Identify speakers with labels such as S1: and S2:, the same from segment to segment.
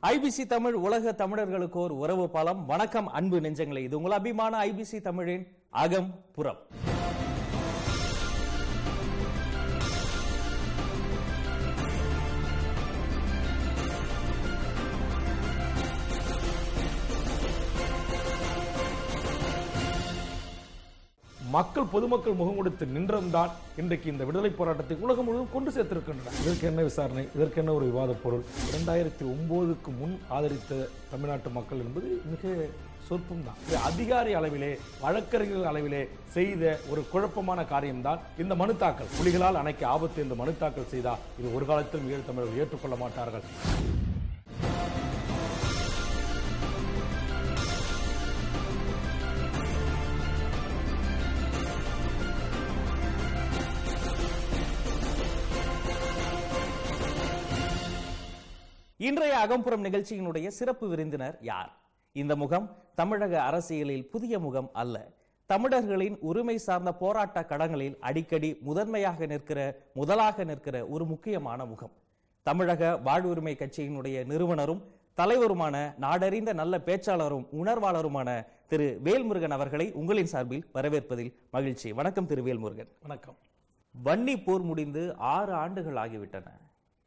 S1: IBC Tamil உலக தமிழர்களுக்கு ஒரு உறவு பாலம். வணக்கம் அன்பு நெஞ்சங்களே, இது உங்கள் அபிமான ஐபிசி தமிழின் அகம் புறம்.
S2: மக்கள் பொதுமக்கள் முகம் கொடுத்து நின்றம்தான் இன்றைக்கு இந்த விடுதலை போராட்டத்தை உலகம் முழுவதும் கொண்டு சேர்த்திருக்கின்றனர். இதற்கு என்ன விசாரணை, இதற்கு என்ன ஒரு விவாத பொருள்? 2009க்கு முன் ஆதரித்த தமிழ்நாட்டு மக்கள் என்பது மிக சொற்பம்தான். அதிகாரி அளவிலே, வழக்கறிஞர்கள் அளவிலே செய்த ஒரு குழப்பமான காரியம்தான் இந்த மனு தாக்கல். புலிகளால் அணைக்க ஆபத்து என்று மனு தாக்கல் செய்தால் இது ஒரு காலத்திலும் ஈழத் தமிழர்கள் ஏற்றுக்கொள்ள மாட்டார்கள்.
S1: இன்றைய அகம்புறம் நிகழ்ச்சியினுடைய சிறப்பு விருந்தினர் யார்? இந்த முகம் தமிழக அரசியலில் புதிய முகம் அல்ல. தமிழர்களின் உரிமை சார்ந்த போராட்ட களங்களில் அடிக்கடி முதலாக நிற்கிற ஒரு முக்கியமான முகம். தமிழக வாழ்வுரிமை கட்சியினுடைய நிறுவனரும் தலைவருமான, நாடறிந்த நல்ல பேச்சாளரும் உணர்வாளருமான திரு வேல்முருகன் அவர்களை உங்களின் சார்பில் வரவேற்பதில் மகிழ்ச்சி. வணக்கம் திரு வேல்முருகன்.
S2: வணக்கம்.
S1: வன்னி போர் முடிந்து 6 ஆண்டுகள் ஆகிவிட்டன.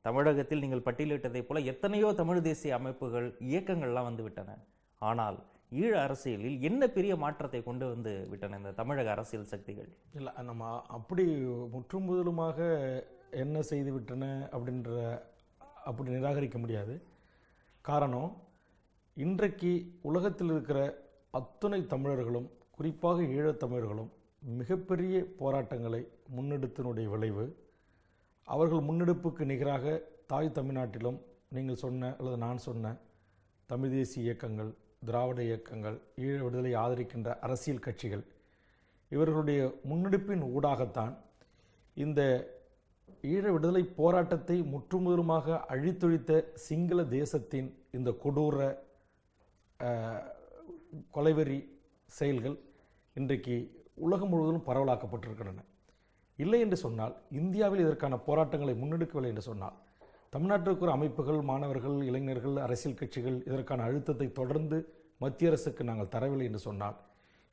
S1: தமிழகத்தில் நீங்கள் பட்டியலிட்டதை போல எத்தனையோ தமிழ் தேசிய அமைப்புகள், இயக்கங்கள்லாம் வந்து விட்டன. ஆனால் ஈழ அரசியலில் என்ன பெரிய மாற்றத்தை கொண்டு வந்து விட்டன இந்த தமிழக அரசியல் சக்திகள்?
S2: இல்லை, நம்ம அப்படி முற்றும் முதலுமாக என்ன செய்து விட்டன அப்படி நிராகரிக்க முடியாது. காரணம், இன்றைக்கு உலகத்தில் இருக்கிற அத்துணை தமிழர்களும், குறிப்பாக ஈழத் தமிழர்களும் மிகப்பெரிய போராட்டங்களை முன்னெடுத்தினுடைய விளைவு, அவர்கள் முன்னெடுப்புக்கு நிகராக தாய் தமிழ்நாட்டிலும் நீங்கள் சொன்ன அல்லது நான் சொன்ன தமிழ் தேசிய இயக்கங்கள், திராவிட இயக்கங்கள், ஈழ விடுதலை ஆதரிக்கின்ற அரசியல் கட்சிகள், இவர்களுடைய முன்னெடுப்பின் ஊடாகத்தான் இந்த ஈழ விடுதலை போராட்டத்தை முற்றுமுதலுமாக அழித்தொழித்த சிங்கள தேசத்தின் இந்த கொடூர கொலைவெறி செயல்கள் இன்றைக்கு உலகம் முழுவதும் பரவலாக்கப்பட்டிருக்கின்றன. இல்லை என்று சொன்னால், இந்தியாவில் இதற்கான போராட்டங்களை முன்னெடுக்கவில்லை என்று சொன்னால், தமிழ்நாட்டில் இருக்கிற அமைப்புகள், மாணவர்கள், இளைஞர்கள், அரசியல் கட்சிகள் இதற்கான அழுத்தத்தை தொடர்ந்து மத்திய அரசுக்கு நாங்கள் தரவில்லை என்று சொன்னால்,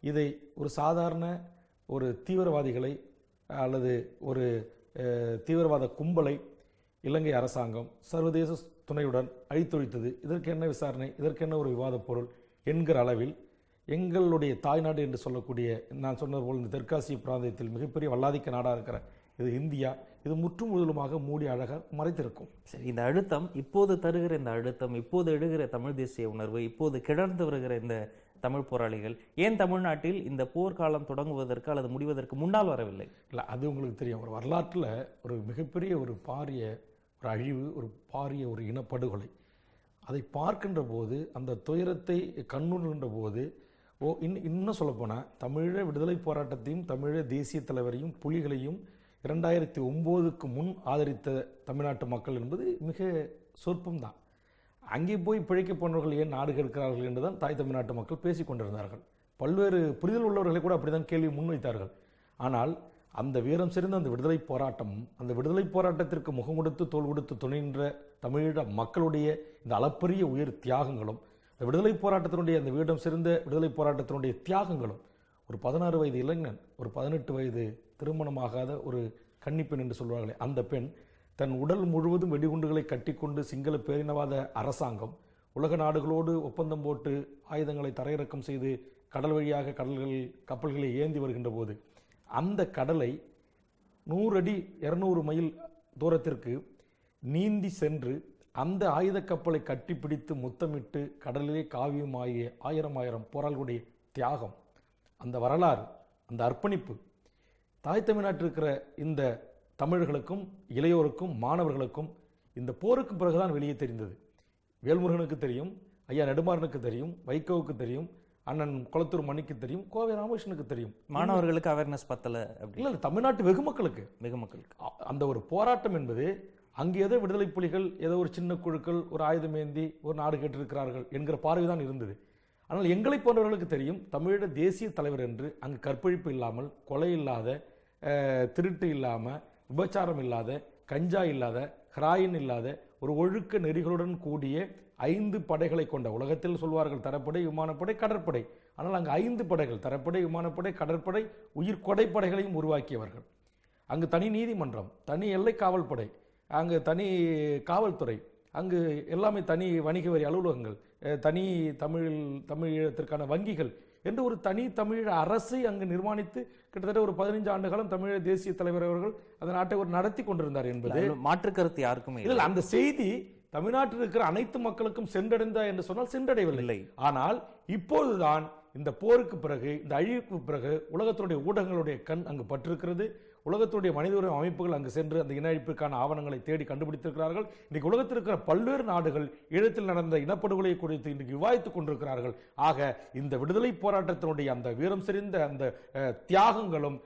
S2: இதை ஒரு சாதாரண ஒரு தீவிரவாதிகளை அல்லது ஒரு தீவிரவாத கும்பலை இலங்கை அரசாங்கம் சர்வதேச துணையுடன் அழித்தொழித்தது, இதற்கு என்ன விசாரணை, இதற்கு என்ன ஒரு விவாத பொருள் என்கிற அளவில் எங்களுடைய தாய்நாடு என்று சொல்லக்கூடிய, நான் சொன்னது போல் இந்த தெற்காசிய பிராந்தியத்தில் மிகப்பெரிய வல்லாதிக்க நாடாக இருக்கிற இது இந்தியா, இது முற்றும் முழுவதுமாக மூடி அழகாக மறைத்திருக்கும்.
S1: சரி, இந்த அழுத்தம் இப்போது தருகிற இந்த அழுத்தம், இப்போது எழுகிற தமிழ் தேசிய உணர்வு, இப்போது கிடந்து வருகிற இந்த தமிழ் போராளிகள் ஏன் தமிழ்நாட்டில் இந்த போர்க்காலம் தொடங்குவதற்கு அல்லது முடிவதற்கு முன்னால் வரவில்லை?
S2: இல்லை, அது உங்களுக்கு தெரியும். ஒரு வரலாற்றில் ஒரு மிகப்பெரிய ஒரு பாரிய ஒரு அழிவு, ஒரு பாரிய ஒரு இனப்படுகொலை, அதை பார்க்கின்ற போது, அந்த துயரத்தை கண்ணுண்கின்ற போது, இன்னும் சொல்லப்போனால் தமிழீழ விடுதலை போராட்டத்தையும் தமிழீழ தேசிய தலைவரையும் புலிகளையும் 2009க்கு முன் ஆதரித்த தமிழ்நாட்டு மக்கள் என்பது மிக சொற்பம்தான். அங்கே போய் பிழைக்க போனவர்கள் ஏன் நாடு கேட்கிறார்கள் என்றுதான் தாய் தமிழ்நாட்டு மக்கள் பேசி கொண்டிருந்தார்கள். பல்வேறு புரிதல் உள்ளவர்களை கூட அப்படிதான் கேள்வி முன்வைத்தார்கள். ஆனால் அந்த வீரம் சிறந்த அந்த விடுதலை போராட்டம், அந்த விடுதலை போராட்டத்திற்கு முகம் கொடுத்து தோள் கொடுத்து துணைகின்ற தமிழீழ மக்களுடைய இந்த அளப்பரிய உயிர் தியாகங்களும், விடுதலை போராட்டத்தினுடைய அந்த வீடம் சிறந்த விடுதலை போராட்டத்தினுடைய தியாகங்களும், ஒரு 16 வயது இளைஞன், ஒரு 18 வயது திருமணமாகாத ஒரு கன்னிப்பெண் என்று சொல்வார்களே, அந்த பெண் தன் உடல் முழுவதும் வெடிகுண்டுகளை கட்டிக்கொண்டு சிங்கள பேரினவாத அரசாங்கம் உலக நாடுகளோடு ஒப்பந்தம் போட்டு ஆயுதங்களை தரையிறக்கம் செய்து கடல் வழியாக கப்பல்களை ஏந்தி வருகின்ற போது, அந்த கடலை 100 அடி 200 மைல் தூரத்திற்கு நீந்தி சென்று அந்த ஆயுத கப்பலை கட்டிப்பிடித்து முத்தமிட்டு கடலிலே காவியமாகிய 1000 போராளிகளுடைய தியாகம், அந்த வரலாறு, அந்த அர்ப்பணிப்பு தாய் தமிழ்நாட்டில் இருக்கிற இந்த தமிழர்களுக்கும் இளையோருக்கும் மாணவர்களுக்கும் இந்த போருக்கு பிறகுதான் வெளியே தெரிந்தது. வேல்முருகனுக்கு தெரியும், ஐயா நெடுமாறனுக்கு தெரியும், வைகோவுக்கு தெரியும், அண்ணன் குளத்தூர் மணிக்கு தெரியும், கோவை ராமகிருஷ்ணனுக்கு தெரியும்.
S1: மாணவர்களுக்கு அவேர்னஸ் பத்தல
S2: இல்லை, தமிழ்நாட்டு வெகுமக்களுக்கு அந்த ஒரு போராட்டம் என்பது, அங்கே ஏதோ விடுதலை புலிகள், ஏதோ ஒரு சின்ன குழுக்கள் ஒரு ஆயுதம் ஏந்தி ஒரு நாடு கேட்டிருக்கிறார்கள் என்கிற பார்வைதான் இருந்தது. ஆனால் எங்களை போன்றவர்களுக்கு தெரியும், தமிழீழ தேசிய தலைவர் என்று அங்கு கற்பழிப்பு இல்லாமல், கொலை இல்லாத, திருட்டு இல்லாமல், விபச்சாரம் இல்லாத, கஞ்சா இல்லாத, ஹராயின் இல்லாத ஒரு ஒழுக்க நெறிகளுடன் கூடிய 5 படைகளை கொண்ட, உலகத்தில் சொல்வார்கள் தரப்படை, விமானப்படை, கடற்படை. ஆனால் அங்கு 5 படைகள், தரப்படை, விமானப்படை, கடற்படை, உயிர் கொடைப்படைகளையும் உருவாக்கியவர்கள். அங்கு தனி நீதிமன்றம், தனி எல்லை காவல்படை, அங்கு தனி காவல்துறை, அங்கு எல்லாமே தனி வணிக வரி அலுவலகங்கள், தனி தமிழீழத்திற்கான வங்கிகள் என்று ஒரு தனி தமிழ் அரசை அங்கு நிர்மாணித்து கிட்டத்தட்ட ஒரு 15 ஆண்டு காலம் தமிழக தேசிய தலைவர் அவர்கள் அந்த நாட்டை ஒரு நடத்தி கொண்டிருந்தார் என்பது
S1: மாற்று கருத்து யாருக்குமே
S2: இல்லை. அந்த செய்தி தமிழ்நாட்டில் இருக்கிற அனைத்து மக்களுக்கும் சென்றடைந்தா என்று சொன்னால் சென்றடையவில்லை. ஆனால் இப்போதுதான் இந்த போருக்கு பிறகு, இந்த அழிவுக்கு பிறகு உலகத்தினுடைய ஊடகங்களுடைய கண் அங்கு பட்டிருக்கிறது. உலகத்துடைய மனித உரிமை அமைப்புகள் அங்கு சென்று அந்த இன அழிப்பிற்கான ஆவணங்களை தேடி கண்டுபிடித்திருக்கிறார்கள். இன்றைக்கு உலகத்தில் இருக்கிற பல்வேறு நாடுகள் ஈழத்தில் நடந்த இனப்படுகொலை குறித்து இன்றைக்கு விவாதித்துக் கொண்டிருக்கிறார்கள். ஆக இந்த விடுதலை போராட்டத்தினுடைய அந்த வீரம் செறிந்த அந்த தியாகங்களும்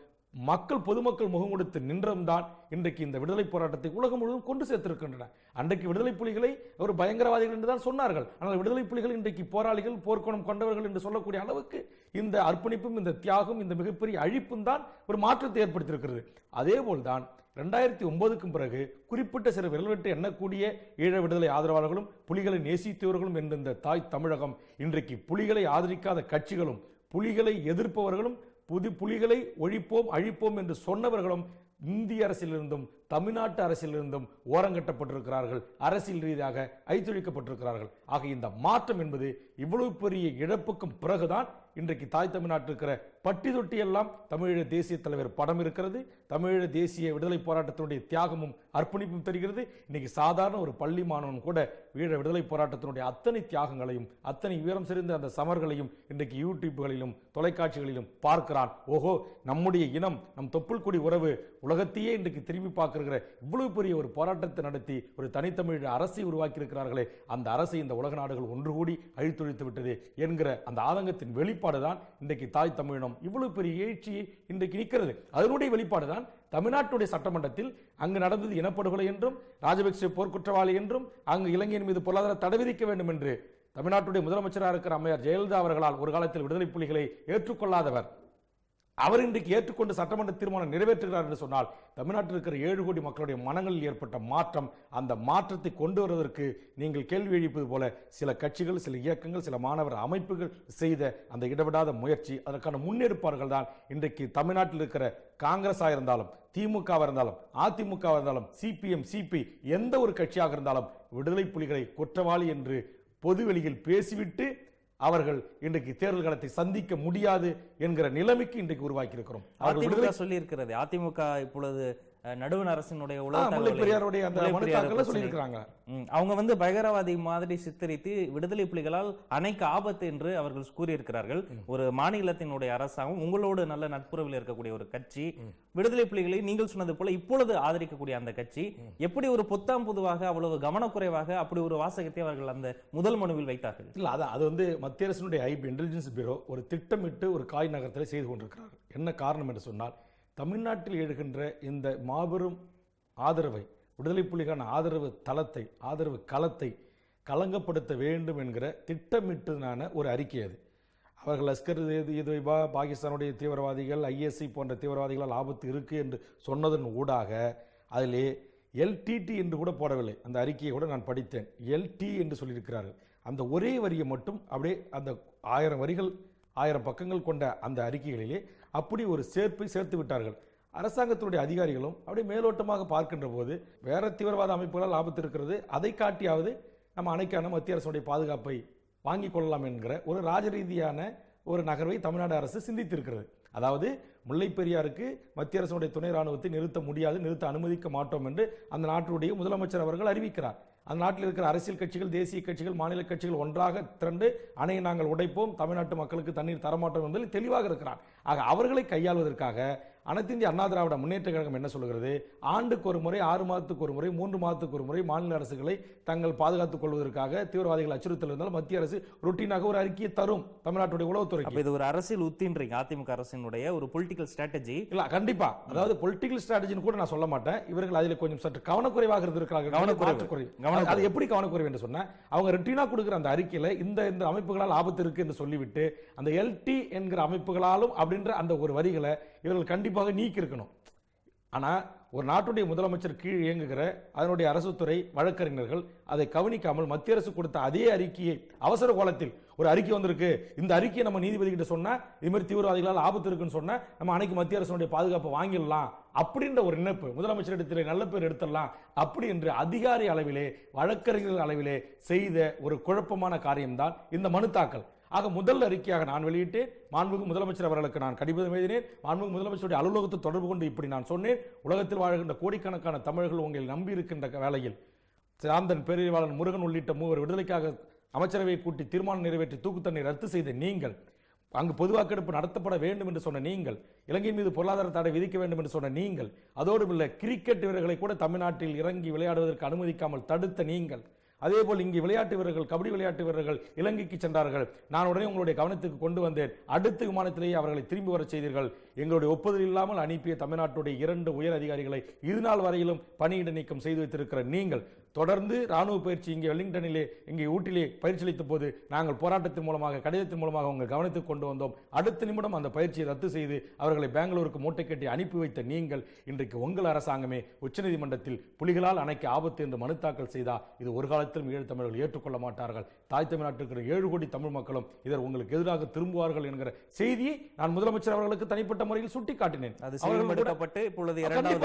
S2: பொதுமக்கள் முகம் கொடுத்து நின்றம்தான் இன்றைக்கு இந்த விடுதலை போராட்டத்தை உலகம் முழுவதும் கொண்டு சேர்த்திருக்கின்றன. அன்றைக்கு விடுதலை புலிகளை ஒரு பயங்கரவாதிகள் என்று தான் சொன்னார்கள். ஆனால் விடுதலை புலிகள் இன்றைக்கு போராளிகள், போர்க்குணம் கொண்டவர்கள் என்று சொல்லக்கூடிய அளவுக்கு இந்த அர்ப்பணிப்பும், இந்த தியாகம், இந்த மிகப்பெரிய அழிப்பும் தான் ஒரு மாற்றத்தை ஏற்படுத்தியிருக்கிறது. அதேபோல்தான் 2009க்கும் பிறகு குறிப்பிட்ட சில விரல்விட்டு எண்ணக்கூடிய ஈழ விடுதலை ஆதரவாளர்களும் புலிகளை நேசித்தவர்களும் என்ற இந்த தாய் தமிழகம் இன்றைக்கு புலிகளை ஆதரிக்காத கட்சிகளும், புலிகளை எதிர்ப்பவர்களும், புலிகளை ஒழிப்போம் அழிப்போம் என்று சொன்னவர்களும் இந்திய அரசிலிருந்தும் தமிழ்நாட்டு அரசிலிருந்தும் ஓரங்கட்டப்பட்டிருக்கிறார்கள், அரசியல் ரீதியாக ஐத்தொழிக்கப்பட்டிருக்கிறார்கள். ஆக இந்த மாற்றம் என்பது இவ்வளவு பெரிய இழப்புக்கும் பிறகுதான் இன்றைக்கு தாய் தமிழ்நாட்டில் இருக்கிற பட்டி தொட்டி எல்லாம் தமிழீழ தேசிய தலைவர் படம் இருக்கிறது. தமிழீழ தேசிய விடுதலை போராட்டத்தினுடைய தியாகமும் அர்ப்பணிப்பும் தெரிகிறது. இன்னைக்கு சாதாரண ஒரு பள்ளி மாணவன் கூட ஈழ விடுதலை போராட்டத்தினுடைய அத்தனை தியாகங்களையும், அத்தனை வீரம் செறிந்த அந்த சமர்களையும் இன்றைக்கு யூடியூப்களிலும் தொலைக்காட்சிகளிலும் பார்க்கிறான். ஓஹோ, நம்முடைய இனம், நம் தொப்புள் கொடி உறவு உலகத்தையே இன்றைக்கு திரும்பி பார்க்கிற இவ்வளவு பெரிய ஒரு போராட்டத்தை நடத்தி ஒரு தனித்தமிழ் அரசை உருவாக்கி இருக்கிறார்களே, அந்த அரசை இந்த உலக நாடுகள் ஒன்று கூடி அழித்தொழித்து விட்டது என்கிற அந்த ஆதங்கத்தின் வெளிப்பாடுதான் இன்றைக்கு தாய் தமிழினம் இவ்வளவு பெரிய எழுச்சியை இன்றைக்கு நிற்கிறது. அதனுடைய வெளிப்பாடுதான் தமிழ்நாட்டுடைய சட்டமன்றத்தில் அங்கு நடந்தது இனப்படுகொலை என்றும், ராஜபக்சே போர்க்குற்றவாளி என்றும், அங்கு இலங்கையின் மீது பொருளாதார தடை விதிக்க வேண்டும் என்று தமிழ்நாட்டுடைய முதலமைச்சராக இருக்கிற அம்மையார் ஜெயலலிதா அவர்களால் ஒரு காலத்தில் விடுதலை புலிகளை ஏற்றுக்கொள்ளாதவர் அவர் இன்றைக்கு ஏற்றுக்கொண்டு சட்டமன்ற தீர்மானம் நிறைவேற்றுகிறார் என்று சொன்னால் தமிழ்நாட்டில் இருக்கிற 7 கோடி மக்களுடைய மனங்களில் ஏற்பட்ட மாற்றம், அந்த மாற்றத்தை கொண்டு வருவதற்கு நீங்கள் கேள்வி எழுப்பது போல சில கட்சிகள், சில இயக்கங்கள், சில மாணவர் அமைப்புகள் செய்த அந்த இடவிடாத முயற்சி, அதற்கான முன்னெடுப்பார்கள் தான் இன்றைக்கு தமிழ்நாட்டில் இருக்கிற காங்கிரஸாக இருந்தாலும், திமுக இருந்தாலும், அதிமுக இருந்தாலும், சிபிஎம், சிபி எந்த ஒரு கட்சியாக இருந்தாலும் விடுதலை புலிகளை குற்றவாளி என்று பொதுவெளியில் பேசிவிட்டு அவர்கள் இன்றைக்கு தேர்தல் களத்தை சந்திக்க முடியாது என்கிற நிலைமைக்கு இன்றைக்கு உருவாக்கி இருக்கிறோம்.
S1: அதிமுக சொல்லி இருக்கிறது. அதிமுக இப்பொழுது நடுவண் அரசினுடைய அவங்க பயங்கரவாதி மாதிரி சித்தரித்து விடுதலை புலிகளால் அணைக்க ஆபத்து என்று அவர்கள் கூறியிருக்கிறார்கள். ஒரு மாநிலத்தினுடைய அரசாங்கம், உங்களோடு நல்ல நட்புறவில் இருக்கக்கூடிய ஒரு கட்சி, விடுதலை புலிகளை நீங்கள் சொன்னது போல இப்பொழுது ஆதரிக்கக்கூடிய அந்த கட்சி எப்படி ஒரு பொத்தாம் பொதுவாக அவ்வளவு கவனக்குறைவாக அப்படி ஒரு வாசகத்தை அவர்கள் அந்த முதல் மனுவில் வைத்தார்கள்?
S2: இல்ல, அதான் அது மத்திய அரசினுடைய ஐபி இன்டெலிஜென்ஸ் பியூரோ ஒரு திட்டமிட்டு ஒரு காய் நகரத்தில் செய்து கொண்டிருக்கிறார்கள். என்ன காரணம் என்று சொன்னால், தமிழ்நாட்டில் எழுகின்ற இந்த மாபெரும் ஆதரவை, விடுதலை புலிக்கான ஆதரவு தளத்தை, ஆதரவு களத்தை களங்கப்படுத்த வேண்டும் என்கிற திட்டமிட்டதான ஒரு அறிக்கை அது. அவர்கள் லஷ்கர் தொய்பா, பாகிஸ்தானுடைய தீவிரவாதிகள், ஐஎஸ்ஐ போன்ற தீவிரவாதிகளால் ஆபத்து இருக்கு என்று சொன்னதன் ஊடாக அதிலே எல்டிடி என்று கூட போடவில்லை. அந்த அறிக்கையை கூட நான் படித்தேன். எல்டி என்று சொல்லியிருக்கிறார்கள். அந்த ஒரே வரியை மட்டும் அப்படியே அந்த 1000 வரிகள் 1000 பக்கங்கள் கொண்ட அந்த அறிக்கைகளிலே அப்படி ஒரு சேர்ப்பை சேர்த்து விட்டார்கள். அரசாங்கத்தினுடைய அதிகாரிகளும் அப்படியே மேலோட்டமாக பார்க்கின்ற போது வேற தீவிரவாத அமைப்புகளால் ஆபத்து இருக்கிறது, அதை காட்டியாவது நம்ம அணைக்கான மத்திய அரசுடைய பாதுகாப்பை வாங்கிக் கொள்ளலாம் என்கிற ஒரு ராஜரீதியான ஒரு நகர்வை தமிழ்நாடு அரசு சிந்தித்திருக்கிறது. அதாவது முல்லை பெரியாருக்கு மத்திய அரசுடைய துணை ராணுவத்தை நிறுத்த முடியாது, நிறுத்த அனுமதிக்க மாட்டோம் என்று அந்த நாட்டுடைய முதலமைச்சர் அவர்கள் அறிவிக்கிறார். அந்த நாட்டில் இருக்கிற அரசியல் கட்சிகள், தேசிய கட்சிகள், மாநில கட்சிகள் ஒன்றாக திரண்டு அணையை நாங்கள் உடைப்போம், தமிழ்நாட்டு மக்களுக்கு தண்ணீர் தரமாட்டோம் என்பதில் தெளிவாக இருக்கிறார். ஆக அவர்களை கையாள்வதற்காக அனைத்து இந்திய அண்ணா திராவிட முன்னேற்ற கழகம் என்ன சொல்கிறது, ஆண்டுக்கு ஒரு முறை, 6 மாதத்துக்கு ஒரு முறை, 3 மாதத்துக்கு ஒரு முறை மாநில அரசுகளை தங்கள் பாதுகாத்துக் கொள்வதற்காக தீவிரவாதிகள் அச்சுறுத்தல் இருந்தால் மத்திய அரசு ரொட்டீனாக ஒரு அறிக்கையை தரும் தமிழ்நாட்டுடைய உளவுத்துறை.
S1: இது ஒரு அரசியல் உத்தின்றீங்க, அதிமுக அரசினுடைய ஒரு பொலிட்டிக்கல் ஸ்ட்ராட்டஜி.
S2: இல்ல, கண்டிப்பா. அதாவது பொலிட்டிக்கல் ஸ்ட்ராட்டஜின்னு கூட நான் சொல்ல மாட்டேன். இவர்கள் அதில் கொஞ்சம் சற்று கவனக்குறைவாக இருந்திருக்கிறார்கள். அது எப்படி கவனக்குறைவு என்று சொன்னா, அவங்க ரொட்டீனா கொடுக்கிற அந்த அறிக்கையில இந்த அமைப்புகளால் ஆபத்து இருக்கு என்று சொல்லிவிட்டு அந்த எல்டி என்கிற அமைப்புகளாலும் அப்படின்ற அந்த ஒரு வரிகளை இவர்கள் கண்டிப்பாக நீக்கி இருக்கணும். ஆனால் ஒரு நாட்டுடைய முதலமைச்சர் கீழ் இயங்குகிற அதனுடைய அரசுத்துறை வழக்கறிஞர்கள் அதை கவனிக்காமல் மத்திய அரசு கொடுத்த அதே அறிக்கையை அவசர காலத்தில் ஒரு அறிக்கை வந்திருக்கு, இந்த அறிக்கையை நம்ம நீதிபதி கிட்ட சொன்னா இது மாதிரி தீவிரவாதிகளால் ஆபத்து இருக்குன்னு சொன்னா நம்ம அன்னைக்கு மத்திய அரசுடைய பாதுகாப்பை வாங்கிடலாம் அப்படின்ற ஒரு நினைப்பு, முதலமைச்சரிடத்தில் நல்ல பேர் எடுத்துடலாம் அப்படி என்று அதிகாரி அளவிலே வழக்கறிஞர்கள் அளவிலே செய்த ஒரு குழப்பமான காரியம்தான் இந்த மனு தாக்கல். ஆக முதல் அறிக்கையாக நான் வெளியிட்டேன். மாண்புமிகு முதலமைச்சர் அவர்களுக்கு நான் கடிதம் எழுதினேன். மாண்புமிகு முதலமைச்சருடைய அலுவலகத்தை தொடர்பு கொண்டு இப்படி நான் சொன்னேன். உலகத்தில் வாழ்கின்ற கோடிக்கணக்கான தமிழர்கள் உங்களை நம்பி இருக்கின்ற வேளையில் சாந்தன், பேரறிவாளன் முருகன் உள்ளிட்ட மூவர் விடுதலைக்காக அமைச்சரவை கூட்டி தீர்மானம் நிறைவேற்றி தூக்குத்தண்ணை ரத்து செய்த நீங்கள், அங்கு பொது வாக்கெடுப்பு நடத்தப்பட வேண்டும் என்று சொன்ன நீங்கள், இலங்கை மீது பொருளாதார தடை விதிக்க வேண்டும் என்று சொன்ன நீங்கள், அதோடு இல்லை கிரிக்கெட் வீரர்களை கூட தமிழ்நாட்டில் இறங்கி விளையாடுவதற்கு அனுமதிக்காமல் தடுத்த நீங்கள், அதேபோல் இங்கே விளையாட்டு வீரர்கள், கபடி விளையாட்டு வீரர்கள் இலங்கைக்கு சென்றார்கள். நான் உடனே உங்களுடைய கவனத்துக்கு கொண்டு வந்தேன். அடுத்த விமானத்திலேயே அவர்களை திரும்பி வர செய்தீர்கள். எங்களுடைய ஒப்புதல் இல்லாமல் அனுப்பிய தமிழ்நாட்டுடைய 2 உயர் அதிகாரிகளை இதுநாள் வரையிலும் பணியிட நீக்கம் செய்து வைத்திருக்கிற நீங்கள் தொடர்ந்து ராணுவ பயிற்சி இங்கே வெலிங்டனிலே, இங்கே ஊட்டிலே பயிற்சி அளித்த போது நாங்கள் போராட்டத்தின் மூலமாக, கடிதத்தின் மூலமாக உங்கள் கவனத்துக்கு கொண்டு வந்தோம். அடுத்த நிமிடம் அந்த பயிற்சியை ரத்து செய்து அவர்களை பெங்களூருக்கு மூட்டை கட்டி அனுப்பி வைத்த நீங்கள் இன்றைக்கு உங்கள் அரசாங்கமே உச்சநீதிமன்றத்தில் புலிகளால் அணைக்க ஆபத்து என்று மனு தாக்கல் செய்தா இது ஒரு காலத்திலும் ஈழத் தமிழர்கள் ஏற்றுக்கொள்ள மாட்டார்கள். தாய் தமிழ்நாட்டிற்கு 7 கோடி தமிழ் மக்களும் இதர் உங்களுக்கு எதிராக திரும்புவார்கள் என்கிற செய்தியை நான் முதலமைச்சர் அவர்களுக்கு தனிப்பட்ட முறையில் சுட்டிக்காட்டினேன்.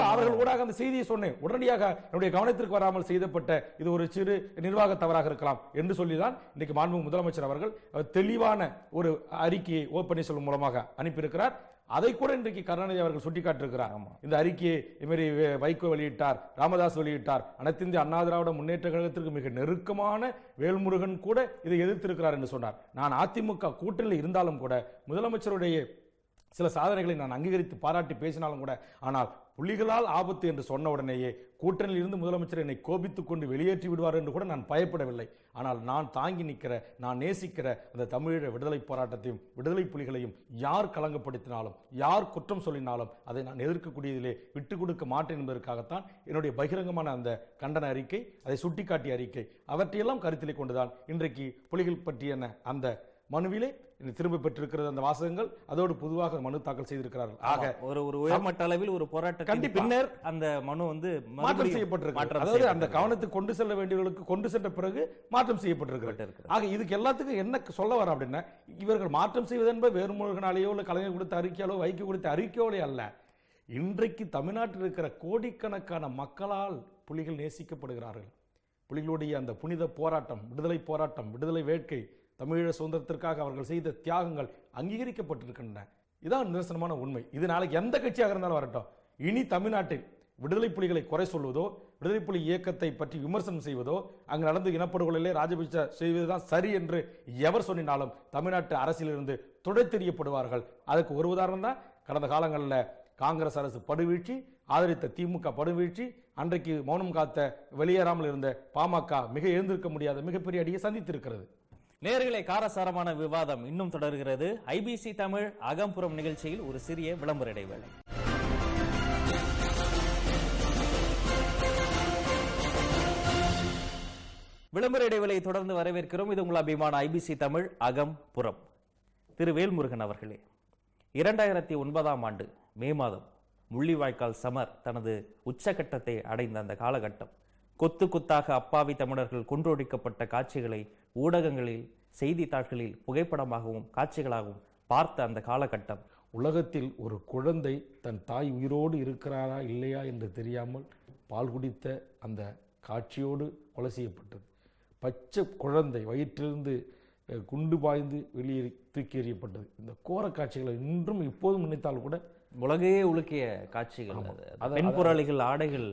S2: அவர்கள் கூட அந்த செய்தியை சொன்னேன். உடனடியாக என்னுடைய கவனத்திற்கு வராமல் செய்த இது ஒரு சிறு நிர்வாக தவறாக இருக்கலாம் என்று சொல்லிதான் இன்றைக்கு மாண்புமிகு முதலமைச்சர் அவர்கள் தெளிவான ஒரு அறிக்கையை ஓ பன்னீர்செல்வம் மூலமாக அனுப்பியிருக்கிறார். அதை கூட இன்றைக்கு கருணாநிதி அவர்கள் சுட்டிக்காட்டிருக்கிறார். இந்த அறிக்கையை இதுமாரி வைகோ வெளியிட்டார், ராமதாஸ் வெளியிட்டார், அனைத்து இந்திய அண்ணா திராவிட முன்னேற்ற கழகத்திற்கு மிக நெருக்கமான வேல்முருகன் கூட இதை எதிர்த்திருக்கிறார் என்று சொன்னார். நான் அதிமுக கூட்டணியில் இருந்தாலும் கூட முதலமைச்சருடைய சில சாதனைகளை நான் அங்கீகரித்து பாராட்டி பேசினாலும் கூட, ஆனால் புலிகளால் ஆபத்து என்று சொன்ன உடனேயே கூட்டணியில் இருந்து முதலமைச்சர் என்னை கோபித்துக் கொண்டு வெளியேற்றி விடுவார் என்று கூட நான் பயப்படவில்லை. ஆனால் நான் தாங்கி நிற்கிற, நான் நேசிக்கிற அந்த தமிழீழ விடுதலை போராட்டத்தையும் விடுதலை புலிகளையும் யார் களங்கப்படுத்தினாலும், யார் குற்றம் சொல்லினாலும் அதை நான் எதிர்க்கக்கூடியதிலே விட்டுக் கொடுக்க மாட்டேன் என்பதற்காகத்தான் என்னுடைய பகிரங்கமான அந்த கண்டன அறிக்கை, அதை சுட்டிக்காட்டிய அறிக்கை, அவற்றையெல்லாம் கருத்திலே கொண்டுதான் இன்றைக்கு புலிகள் பற்றிய அந்த மனுவிலே திரும்ப பெற்றிருக்கிறது அந்த வாசகங்கள். அதோடு பொதுவாக மனு தாக்கல் செய்திருக்கிறார்கள். ஆக
S1: ஒரு உயர்மட்ட அளவில் ஒரு போராட்டத்தின் பின்னர் அந்த மனு
S2: மாற்றம் செய்யப்பட்டிருக்கிறது. அதாவது அந்த கவனத்துக்கு கொண்டு செல்ல வேண்டியவர்களுக்கு கொண்டு சென்ற பிறகு மாற்றம் செய்யப்பட்டிருக்கிறது. ஆக இதுக்கு எல்லாத்துக்கும் என்ன சொல்ல வர அப்படின்னா, இவர்கள் மாற்றம் செய்வது என்பது வேறுமுருகனாலேயோ இல்லை கலைஞர் கொடுத்த அறிக்கையாலோ வைக்க கொடுத்த அறிக்கையோலே அல்ல. இன்றைக்கு தமிழ்நாட்டில் இருக்கிற கோடிக்கணக்கான மக்களால் புலிகள் நேசிக்கப்படுகிறார்கள். புலிகளுடைய அந்த புனித போராட்டம், விடுதலை போராட்டம், விடுதலை வேட்கை, தமிழீழ சுதந்திரத்திற்காக அவர்கள் செய்த தியாகங்கள் அங்கீகரிக்கப்பட்டிருக்கின்றன. இதான் நிதர்சனமான உண்மை. இது நாளைக்கு எந்த கட்சியாக இருந்தாலும் வரட்டும், இனி தமிழ்நாட்டில் விடுதலை புலிகளை குறை சொல்வதோ, விடுதலை புலி இயக்கத்தை பற்றி விமர்சனம் செய்வதோ, அங்கு நடந்த இனப்படுகொலையிலே ராஜபக்ச செய்வதுதான் சரி என்று எவர் சொன்னாலும் தமிழ்நாட்டு அரசியலிருந்து துடைத்தெறியப்படுவார்கள். அதுக்கு ஒரு உதாரணம் தான் கடந்த காலங்களில் காங்கிரஸ் அரசு படுவீழ்ச்சி, ஆதரித்த திமுக படுவீழ்ச்சி, அன்றைக்கு மௌனம் காத்த வெளியேறாமல் இருந்த பாமக மிக எழுந்திருக்க முடியாத மிகப்பெரிய அடியை சந்தித்திருக்கிறது.
S1: நேயர்களே, காரசாரமான விவாதம் இன்னும் தொடர்கிறது. ஐபிசி தமிழ் அகம்புறம் நிகழ்ச்சியில் ஒரு சிறிய விளம்பர இடைவேளை. விளம்பர இடைவேளையை தொடர்ந்து வரவேற்கிறோம். இது உங்கள் அபிமான ஐபிசி தமிழ் அகம்புறம். திரு வேல்முருகன் அவர்களே, 2009ஆம் ஆண்டு மே மாதம் முள்ளிவாய்க்கால் சமர் தனது உச்சகட்டத்தை அடைந்த அந்த காலகட்டம், கொத்து கொத்தாக அப்பாவி தமிழர்கள் கொன்றொழிக்கப்பட்ட காட்சிகளை ஊடகங்களில், செய்தித்தாள்களில் புகைப்படமாகவும் காட்சிகளாகவும் பார்த்த அந்த காலகட்டம்,
S2: உலகத்தில் ஒரு குழந்தை தன் தாய் உயிரோடு இருக்கிறாரா இல்லையா என்று தெரியாமல் பால் குடித்த அந்த காட்சியோடு கொலை செய்யப்பட்டது. பச்சை குழந்தை வயிற்றிலிருந்து குண்டு பாய்ந்து வெளியே தூக்கி எறியப்பட்டது. இந்த கோர காட்சிகளை இன்றும் இப்போதும் நினைத்தால் கூட
S1: உலகையே உலுக்கிய காட்சிகள். பெண் போராளிகள் ஆடைகள்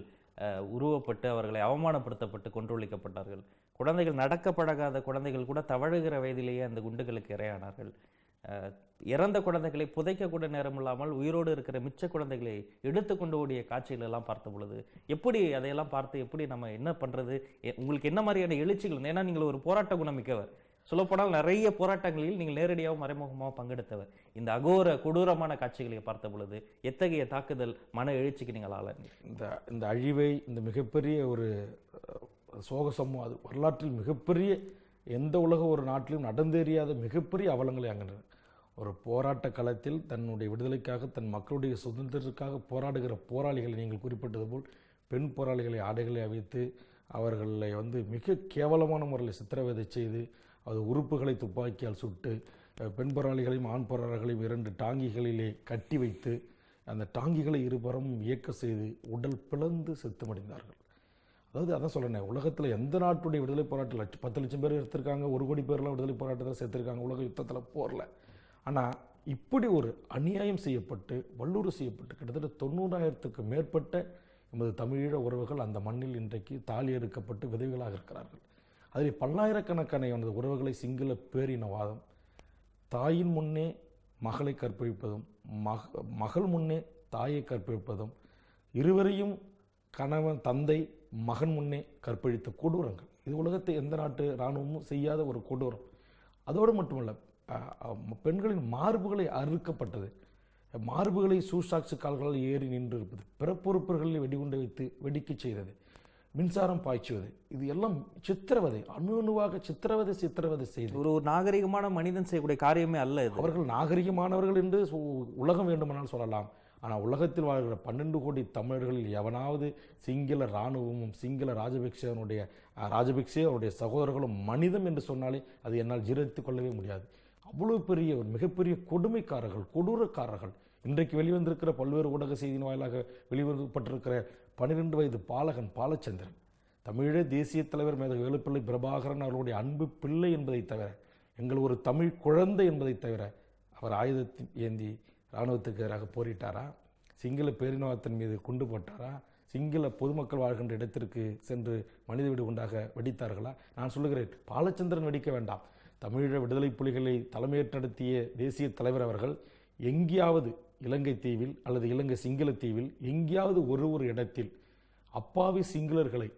S1: உருவப்பட்டு அவர்களை அவமானப்படுத்தப்பட்டு கொன்றொழிக்கப்பட்டார்கள். குழந்தைகள், நடக்க பழகாத குழந்தைகள் கூட தவழுகிற வயதிலேயே அந்த குண்டுகளுக்கு இரையானார்கள். இறந்த குழந்தைகளை புதைக்க கூட நேரம் இல்லாமல் உயிரோடு இருக்கிற மிச்ச குழந்தைகளை எடுத்து கொண்டு ஓடிய காட்சிகள் எல்லாம் பார்த்த பொழுது எப்படி அதையெல்லாம் பார்த்து எப்படி நம்ம என்ன பண்றது, உங்களுக்கு என்ன மாதிரியான எழுச்சிகள்? ஏன்னா நீங்கள் ஒரு போராட்ட குணமிக்கவர், சொல்லப்போனால் நிறைய போராட்டங்களில் நீங்கள் நேரடியாகவும் மறைமுகமாக பங்கெடுத்தவர். இந்த அகோர கொடூரமான காட்சிகளை பார்த்த பொழுது எத்தகைய தாக்குதல், மன எழுச்சிக்கு நீங்கள் ஆளானீங்க?
S2: இந்த அழிவை, இந்த மிகப்பெரிய ஒரு சோக சம்பவம், அது வரலாற்றில் மிகப்பெரிய, எந்த உலக ஒரு நாட்டிலும் நடந்தேறியாத மிகப்பெரிய அவலங்களை அங்கே ஒரு போராட்ட களத்தில் தன்னுடைய விடுதலைக்காக, தன் மக்களுடைய சுதந்திரத்திற்காக போராடுகிற போராளிகளை நீங்கள் குறிப்பிட்டது போல் பெண் போராளிகளை ஆடைகளை அவிழ்த்து அவர்களை மிக கேவலமான முறையில் சித்திரவதை செய்து அது உறுப்புகளை துப்பாக்கியால் சுட்டு பெண் போராளிகளையும் ஆண் போராளிகளையும் 2 டாங்கிகளிலே கட்டி வைத்து அந்த டாங்கிகளை இருபுறமும் இயக்க செய்து உடல் பிளந்து செத்துமடைந்தார்கள். அதான் சொல்கிறேன், உலகத்தில் எந்த நாட்டுடைய விடுதலை போராட்டத்தில் 10 லட்சம் பேர் எடுத்திருக்காங்க, 1 கோடி பேர்லாம் விடுதலை போராட்டத்தில் சேர்த்துருக்காங்க உலக யுத்தத்தில் போரில். ஆனால் இப்படி ஒரு அநியாயம் செய்யப்பட்டு வல்லூறு செய்யப்பட்டு கிட்டத்தட்ட 90,000க்கு மேற்பட்ட எமது தமிழீழ உறவுகள் அந்த மண்ணில் இன்றைக்கு தாலி அறுக்கப்பட்டு விதவைகளாக இருக்கிறார்கள். அதில் பல்லாயிரக்கணக்கான எனது உறவுகளை சிங்கள பேரினவாதம் தாயின் முன்னே மகளை கற்பழிப்பதும் மகள் முன்னே தாயை கற்பழிப்பதும் இருவரையும் கணவன் தந்தை மகன் முன்னே கற்பழித்த கொடூரங்கள் இது உலகத்தை எந்த நாட்டு இராணுவமும் செய்யாத ஒரு கொடூரம். அதோடு மட்டுமல்ல, பெண்களின் மார்புகளை அறுக்கப்பட்டது, மார்புகளை சூசாக்சு கால்களால் ஏறி நின்று இருப்பது, பிறப்புறுப்புகளில் வெடிகுண்டை வைத்து வெடிக்க செய்தது, மின்சாரம் பாய்ச்சுவது, இது எல்லாம் சித்திரவதை, அணுவாக சித்திரவதை செய்து
S1: ஒரு நாகரிகமான மனிதன் செய்யக்கூடிய காரியமே அல்ல இது.
S2: அவர்கள் நாகரிகமானவர்கள் என்று உலகம் வேண்டுமானால் சொல்லலாம். ஆனால் உலகத்தில் வாழ்கிற 12 கோடி தமிழர்களில் எவனாவது சிங்கள இராணுவமும் சிங்கள ராஜபக்சே அவருடைய சகோதரர்களும் மனிதம் என்று சொன்னாலே அது என்னால் ஜீரணித்துக் கொள்ளவே முடியாது. அவ்வளவு பெரிய ஒரு மிகப்பெரிய கொடுமைக்காரர்கள், கொடூரக்காரர்கள். இன்றைக்கு வெளிவந்திருக்கிற பல்வேறு ஊடக செய்தியின் வாயிலாக வெளிவரப்பட்டிருக்கிற 12 வயது பாலகன் பாலச்சந்திரன் தமிழீழ தேசிய தலைவர் மேதகு வேலுப்பிள்ளை பிரபாகரன் அவர்களுடைய அன்பு பிள்ளை என்பதை தவிர, எங்கள் ஒரு தமிழ் குழந்தை என்பதை தவிர, அவர் ஆயுதத்தை ஏந்தி இராணுவத்துக்கு எதிராக போரிட்டாரா, சிங்கள பேரினவாதத்தின் மீது குண்டு போட்டாரா, சிங்கள பொதுமக்கள் வாழ்கின்ற இடத்திற்கு சென்று மனித வெடி உண்டாக வெடித்தார்களா? நான் சொல்லுகிறேன், பாலச்சந்திரன் வெடிக்க வேண்டாம். தமிழீழ விடுதலை புலிகளை தலைமையேற்று நடத்திய தேசிய தலைவர் அவர்கள் எங்கேயாவது இலங்கை தீவில் அல்லது இலங்கை சிங்கள தீவில் எங்கேயாவது ஒரு இடத்தில் அப்பாவி சிங்களர்களை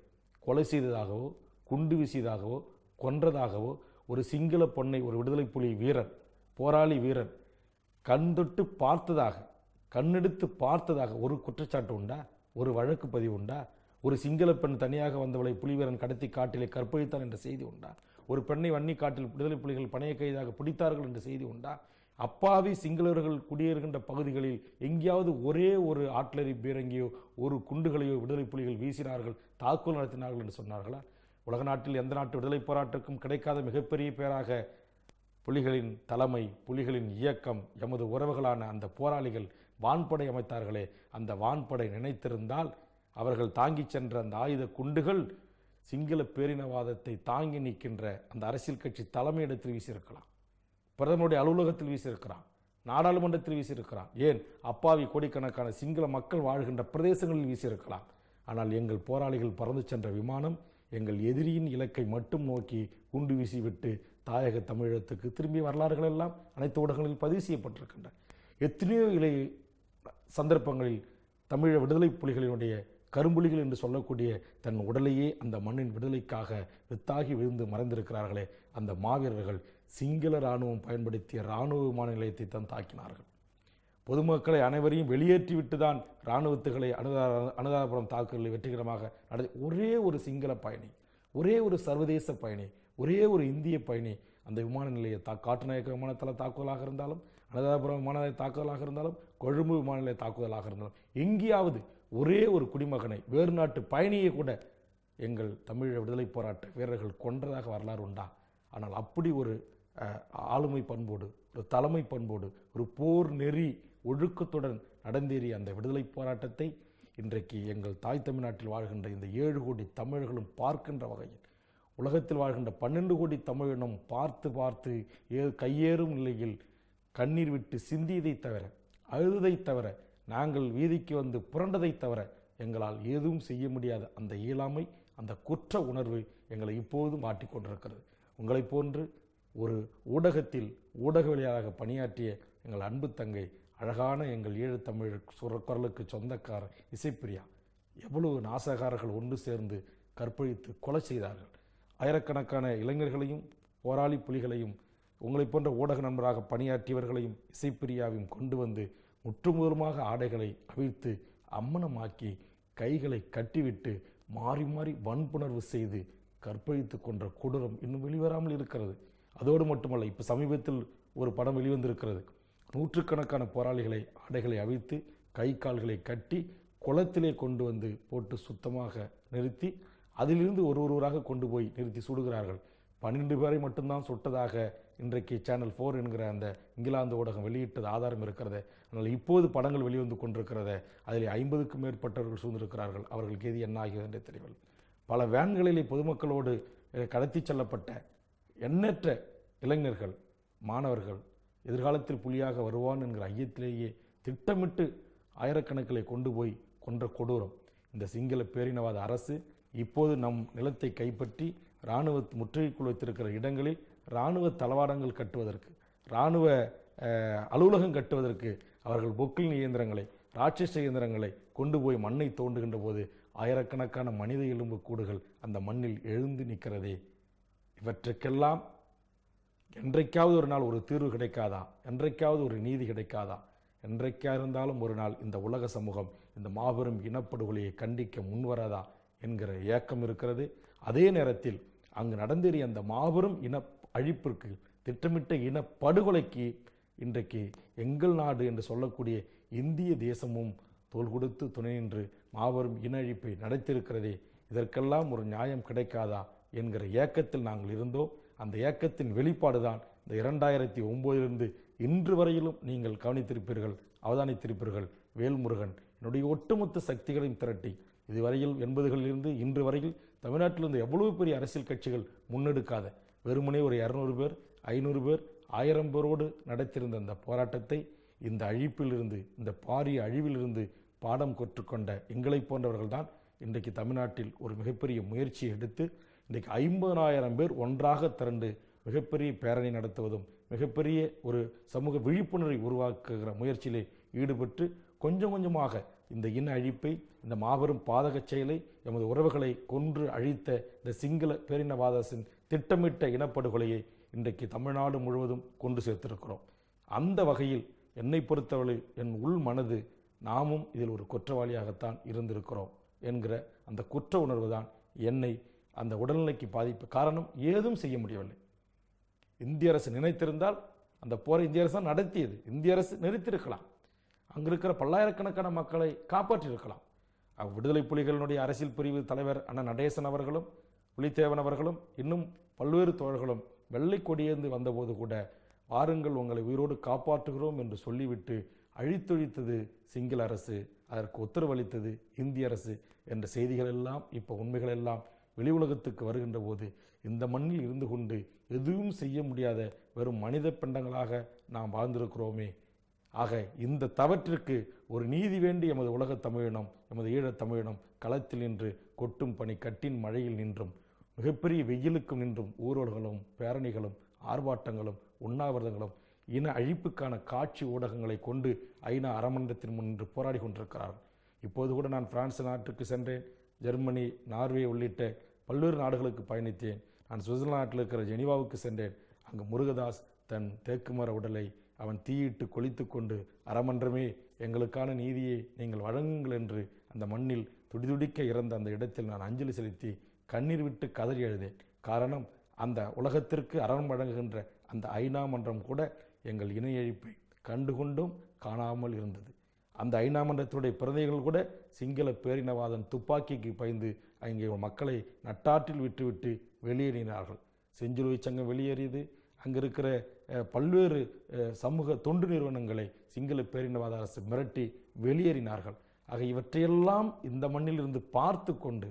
S2: கொலை செய்ததாகவோ குண்டு வீசியதாகவோ கொன்றதாகவோ ஒரு சிங்கள பொண்ணை ஒரு விடுதலை புலி வீரர் போராளி வீரர் கண்தொட்டு பார்த்ததாக கண்ணெடுத்து பார்த்ததாக ஒரு குற்றச்சாட்டு உண்டா? ஒரு வழக்கு பதிவு உண்டா? ஒரு சிங்கள பெண் தனியாக வந்தவளை புலிவீரன் கடத்தி காட்டிலே கற்பழித்தான் என்ற செய்தி உண்டா? ஒரு பெண்ணை வன்னி காட்டில் விடுதலை புலிகள் பணைய கைதாக பிடித்தார்கள் என்ற செய்தி உண்டா? அப்பாவி சிங்களவர்கள் குடியேறுகின்ற பகுதிகளில் எங்கேயாவது ஒரே ஒரு ஆட்லரி பீரங்கியோ ஒரு குண்டுகளையோ விடுதலை புலிகள் வீசினார்கள், தாக்குதல் நடத்தினார்கள் என்று சொன்னார்களா? உலக நாட்டில் எந்த நாட்டு விடுதலை போராட்டத்துக்கும் கிடைக்காத மிகப்பெரிய பேராக புலிகளின் தலைமை, புலிகளின் இயக்கம், எமது உறவுகளான அந்த போராளிகள் வான்படை அமைத்தார்களே, அந்த வான்படை நினைத்திருந்தால் அவர்கள் தாங்கி சென்ற அந்த ஆயுத குண்டுகள் சிங்கள பேரினவாதத்தை தாங்கி நிற்கின்ற அந்த அரசியல் கட்சி தலைமையிடத்தில் வீசியிருக்கலாம், பிரதமருடைய அலுவலகத்தில் வீசியிருக்கிறான், நாடாளுமன்றத்தில் வீசியிருக்கிறான், ஏன் அப்பாவி கோடிக்கணக்கான சிங்கள மக்கள் வாழ்கின்ற பிரதேசங்களில் வீசியிருக்கலாம். ஆனால் எங்கள் போராளிகள் பறந்து சென்ற விமானம் எங்கள் எதிரியின் இலக்கை மட்டும் நோக்கி குண்டு வீசிவிட்டு தாயக தமிழகத்துக்கு திரும்பிய வரலாறுகள் எல்லாம் அனைத்து ஊடகங்களில் பதிவு செய்யப்பட்டிருக்கின்றன. எத்தனையோ சந்தர்ப்பங்களில் தமிழக விடுதலை புலிகளினுடைய கரும்புலிகள் என்று சொல்லக்கூடிய தன் உடலையே அந்த மண்ணின் விடுதலைக்காக வித்தாகி விழுந்து மறைந்திருக்கிறார்களே, அந்த மாவீரர்கள் சிங்கள இராணுவம் பயன்படுத்திய இராணுவ விமான நிலையத்தை தான் தாக்கினார்கள். பொதுமக்களை அனைவரையும் வெளியேற்றிவிட்டு தான் இராணுவத்துகளை அனுதாபுரம் தாக்குதலை வெற்றிகரமாக ஒரே ஒரு சிங்கள பயணி, ஒரே ஒரு சர்வதேச பயணி, ஒரே ஒரு இந்திய பயணி அந்த விமான நிலைய காட்டுநாயக்க விமானத்தில் தாக்குதலாக இருந்தாலும், அனுதாபுரம் விமான நிலைய தாக்குதலாக இருந்தாலும், கொழும்பு விமான நிலைய தாக்குதலாக இருந்தாலும், எங்கேயாவது ஒரே ஒரு குடிமகனை, வேறு நாட்டு பயணியை கூட எங்கள் தமிழ் விடுதலை போராட்ட வீரர்கள் கொன்றதாக வரலாறு உண்டா? ஆனால் அப்படி ஒரு ஆளுமை பண்போடு, ஒரு தலைமை பண்போடு, ஒரு போர் நெறி ஒழுக்கத்துடன் நடந்தேறிய அந்த விடுதலை போராட்டத்தை இன்றைக்கு எங்கள் தாய் தமிழ்நாட்டில் வாழ்கின்ற இந்த 7 கோடி தமிழர்களும் பார்க்கின்ற வகையில், உலகத்தில் வாழ்கின்ற 12 கோடி தமிழினம் பார்த்து கையேறும் நிலையில் கண்ணீர் விட்டு சிந்தியதை தவிர, அழுதை தவிர, நாங்கள் வீதிக்கு வந்து புரண்டதை தவிர எங்களால் எதுவும் செய்ய முடியாத அந்த இயலாமை, அந்த குற்ற உணர்வு எங்களை இப்போதும் மாட்டிக்கொண்டிருக்கிறது. உங்களை போன்று ஒரு ஊடகத்தில் ஊடகவியலாளராக பணியாற்றிய எங்கள் அன்பு தங்கை, அழகான எங்கள் ஈழத்தமிழ் குரலுக்கு சொந்தக்காரர் இசைப்பிரியா, எவ்வளவு நாசகாரர்கள் ஒன்று சேர்ந்து கற்பழித்து கொலை செய்தார்கள். ஆயிரக்கணக்கான இளைஞர்களையும் போராளி புலிகளையும் உங்களை போன்ற ஊடக நண்பராக பணியாற்றியவர்களையும் இசைப்பிரியாவையும் கொண்டு வந்து முற்றுமுதலுமாக ஆடைகளை அவிழ்த்து அம்மனமாக்கி கைகளை கட்டிவிட்டு மாறி மாறி வன்புணர்வு செய்து கற்பழித்து கொன்ற கொடூரம் இன்னும் வெளிவராமல் இருக்கிறது. அதோடு மட்டுமல்ல, இப்போ சமீபத்தில் ஒரு படம் வெளிவந்திருக்கிறது. நூற்றுக்கணக்கான போராளிகளை ஆடைகளை அவிழ்த்து கை கால்களை கட்டி குளத்திலே கொண்டு வந்து போட்டு சுத்தமாக நிறுத்தி அதிலிருந்து ஒருவராக கொண்டு போய் நிறுத்தி சுடுகிறார்கள். 12 பேரை மட்டும்தான் சுட்டதாக இன்றைக்கு சேனல் 4 என்கிற அந்த இங்கிலாந்து ஊடகம் வெளியிட்டது ஆதாரம் இருக்கிறது. ஆனால் இப்போது படங்கள் வெளிவந்து கொண்டிருக்கிறத அதில் 50க்கும் மேற்பட்டவர்கள் சூழ்ந்திருக்கிறார்கள். அவர்களுக்கு எது என்ன ஆகியது என்று தெரியவில்லை. பல வேன்களிலே பொதுமக்களோடு கடத்தி செல்லப்பட்ட எண்ணற்ற இளைஞர்கள், மாணவர்கள் எதிர்காலத்தில் புலியாக வருவான் என்கிற ஐயத்திலேயே திட்டமிட்டு ஆயிரக்கணக்கிலே கொண்டு போய் கொன்ற கொடூரம். இந்த சிங்கள பேரினவாத அரசு இப்போது நம் நிலத்தை கைப்பற்றி இராணுவ முற்றுகைக்குள் வைத்திருக்கிற இடங்களில் இராணுவ தளவாடங்கள் கட்டுவதற்கு, இராணுவ அலுவலகம் கட்டுவதற்கு அவர்கள் பொக்கில் இயந்திரங்களை, ராட்சச இயந்திரங்களை கொண்டு போய் மண்ணை தோண்டுகின்ற போது ஆயிரக்கணக்கான மனித எலும்பு கூடுகள் அந்த மண்ணில் எழுந்து நிற்கிறதே. இவற்றுக்கெல்லாம் என்றைக்காவது ஒரு நாள் ஒரு தீர்வு கிடைக்காதா? என்றைக்காவது ஒரு நீதி கிடைக்காதா? என்றைக்கா இருந்தாலும் ஒரு நாள் இந்த உலக சமூகம் இந்த மாபெரும் இனப்படுகொலையை கண்டிக்க முன்வராதா என்கிற ஏக்கம் இருக்கிறது. அதே நேரத்தில் அங்கு நடந்தேறிய அந்த மாபெரும் இன அழிப்பிற்கு, திட்டமிட்ட இனப்படுகொலைக்கு இன்றைக்கு எங்கள் நாடு என்று சொல்லக்கூடிய இந்திய தேசமும் தோள் கொடுத்து துணை நின்று மாபெரும் இன அழிப்பை நடத்தியிருக்கிறதே. இதற்கெல்லாம் ஒரு நியாயம் கிடைக்காதா என்கிற ஏக்கத்தில் நாங்கள் இருந்தோம். அந்த ஏக்கத்தின் வெளிப்பாடுதான் இந்த 2009 இன்று வரையிலும் நீங்கள் கவனித்திருப்பீர்கள், அவதானித்திருப்பீர்கள். வேல்முருகன் என்னுடைய ஒட்டுமொத்த சக்திகளையும் திரட்டி இதுவரையில் 80களிலிருந்து இன்று வரையில் தமிழ்நாட்டிலிருந்து எவ்வளவு பெரிய அரசியல் கட்சிகள் முன்னெடுக்காத வெறுமனே ஒரு 200 பேர், 500 பேர், 1000 பேரோடு நடத்தியிருந்த அந்த போராட்டத்தை இந்த அழிப்பிலிருந்து, இந்த பாரிய அழிவிலிருந்து பாடம் கற்றுக்கொண்ட எங்களை போன்றவர்கள் தான் இன்றைக்கு தமிழ்நாட்டில் ஒரு மிகப்பெரிய முயற்சியை எடுத்து இன்றைக்கு 50,000 பேர் ஒன்றாக திரண்டு மிகப்பெரிய பேரணி நடத்துவதும், மிகப்பெரிய ஒரு சமூக விழிப்புணர்வை உருவாக்குகிற முயற்சியிலே ஈடுபட்டு கொஞ்சம் கொஞ்சமாக இந்த இன அழிப்பை, இந்த மாபெரும் பாதக செயலை, எமது உறவுகளை கொன்று அழித்த இந்த சிங்கள பேரினவாதத்தின் திட்டமிட்ட இனப்படுகொலையை இன்றைக்கு தமிழ்நாடு முழுவதும் கொண்டு சேர்த்திருக்கிறோம். அந்த வகையில் என்னை பொறுத்தவரை என் உள் மனது நாமும் இதில் ஒரு குற்றவாளியாகத்தான் இருந்திருக்கிறோம் என்கிற அந்த குற்ற உணர்வு தான் என்னை அந்த உடல்நிலைக்கு பாதிப்பு. காரணம், ஏதும் செய்ய முடியவில்லை. இந்திய அரசு நினைத்திருந்தால் அந்த போரை இந்திய அரசு தான் நடத்தியது. இந்திய அரசு நிறுத்தியிருக்கலாம், அங்கு இருக்கிற பல்லாயிரக்கணக்கான மக்களை காப்பாற்றியிருக்கலாம். விடுதலை புலிகளினுடைய அரசியல் பிரிவு தலைவர் அண்ணன் நடேசன் அவர்களும், புலித்தேவன் அவர்களும், இன்னும் பல்வேறு தோழர்களும் வெள்ளை கொடியேந்து வந்தபோது கூட வாருங்கள் உங்களை உயிரோடு காப்பாற்றுகிறோம் என்று சொல்லிவிட்டு அழித்தொழித்தது சிங்கள அரசு, அதற்கு உத்தரவளித்தது இந்திய அரசு என்ற செய்திகள் எல்லாம் இப்போ உண்மைகள் எல்லாம் வெளி உலகத்துக்கு வருகின்ற போது இந்த மண்ணில் இருந்து கொண்டு எதுவும் செய்ய முடியாத வெறும் மனித பிண்டங்களாக நாம் வாழ்ந்திருக்கிறோமே. ஆக இந்த தவற்றிற்கு ஒரு நீதி வேண்டி எமது உலகத் தமிழினம், எமது ஈழத் தமிழினம் களத்தில் நின்று கொட்டும் பனி கட்டின் மழையில் நின்றும், மிகப்பெரிய வெயிலுக்கும் நின்றும் ஊர்வலங்களும் பேரணிகளும் ஆர்ப்பாட்டங்களும் உண்ணாவிரதங்களும் இன அழிப்புக்கான காட்சி ஊடகங்களை கொண்டு ஐநா அரமன்றத்தின் முன் நின்று போராடி கொண்டிருக்கிறார்கள். இப்போது கூட நான் பிரான்ஸ் நாட்டுக்கு சென்றேன், ஜெர்மனி, நார்வே உள்ளிட்ட பல்வேறு நாடுகளுக்கு பயணித்தேன். நான் சுவிட்சர்லாந்தில் இருக்கிற ஜெனீவாவுக்கு சென்றேன். அங்கு முருகதாஸ் தன் தேக்குமர உடலை அவன் தீயிட்டு கொளித்து கொண்டு அரமன்றமே எங்களுக்கான நீதியை நீங்கள் வழங்குங்கள் என்று அந்த மண்ணில் துடிதுடிக்க இறந்த அந்த இடத்தில் நான் அஞ்சலி செலுத்தி கண்ணீர் விட்டு கதறி எழுதேன். காரணம், அந்த உலகத்திற்கு அறம் வழங்குகின்ற அந்த ஐநா மன்றம் கூட எங்கள் இன அழிப்பை கண்டுகொண்டும் காணாமல் இருந்தது. அந்த ஐநா மன்றத்துடைய பிரதிகள் கூட சிங்கள பேரினவாதன் துப்பாக்கிக்கு பயந்து அங்கே மக்களை நட்டாற்றில் விட்டுவிட்டு வெளியேறினார்கள். செஞ்சிலுவை சங்கம் வெளியேறியது. அங்கே இருக்கிற பல்வேறு சமூக தொண்டு நிறுவனங்களை சிங்கள பேரினவாத அரசு மிரட்டி வெளியேறினார்கள். ஆக இவற்றையெல்லாம் இந்த மண்ணில் இருந்து பார்த்து கொண்டு,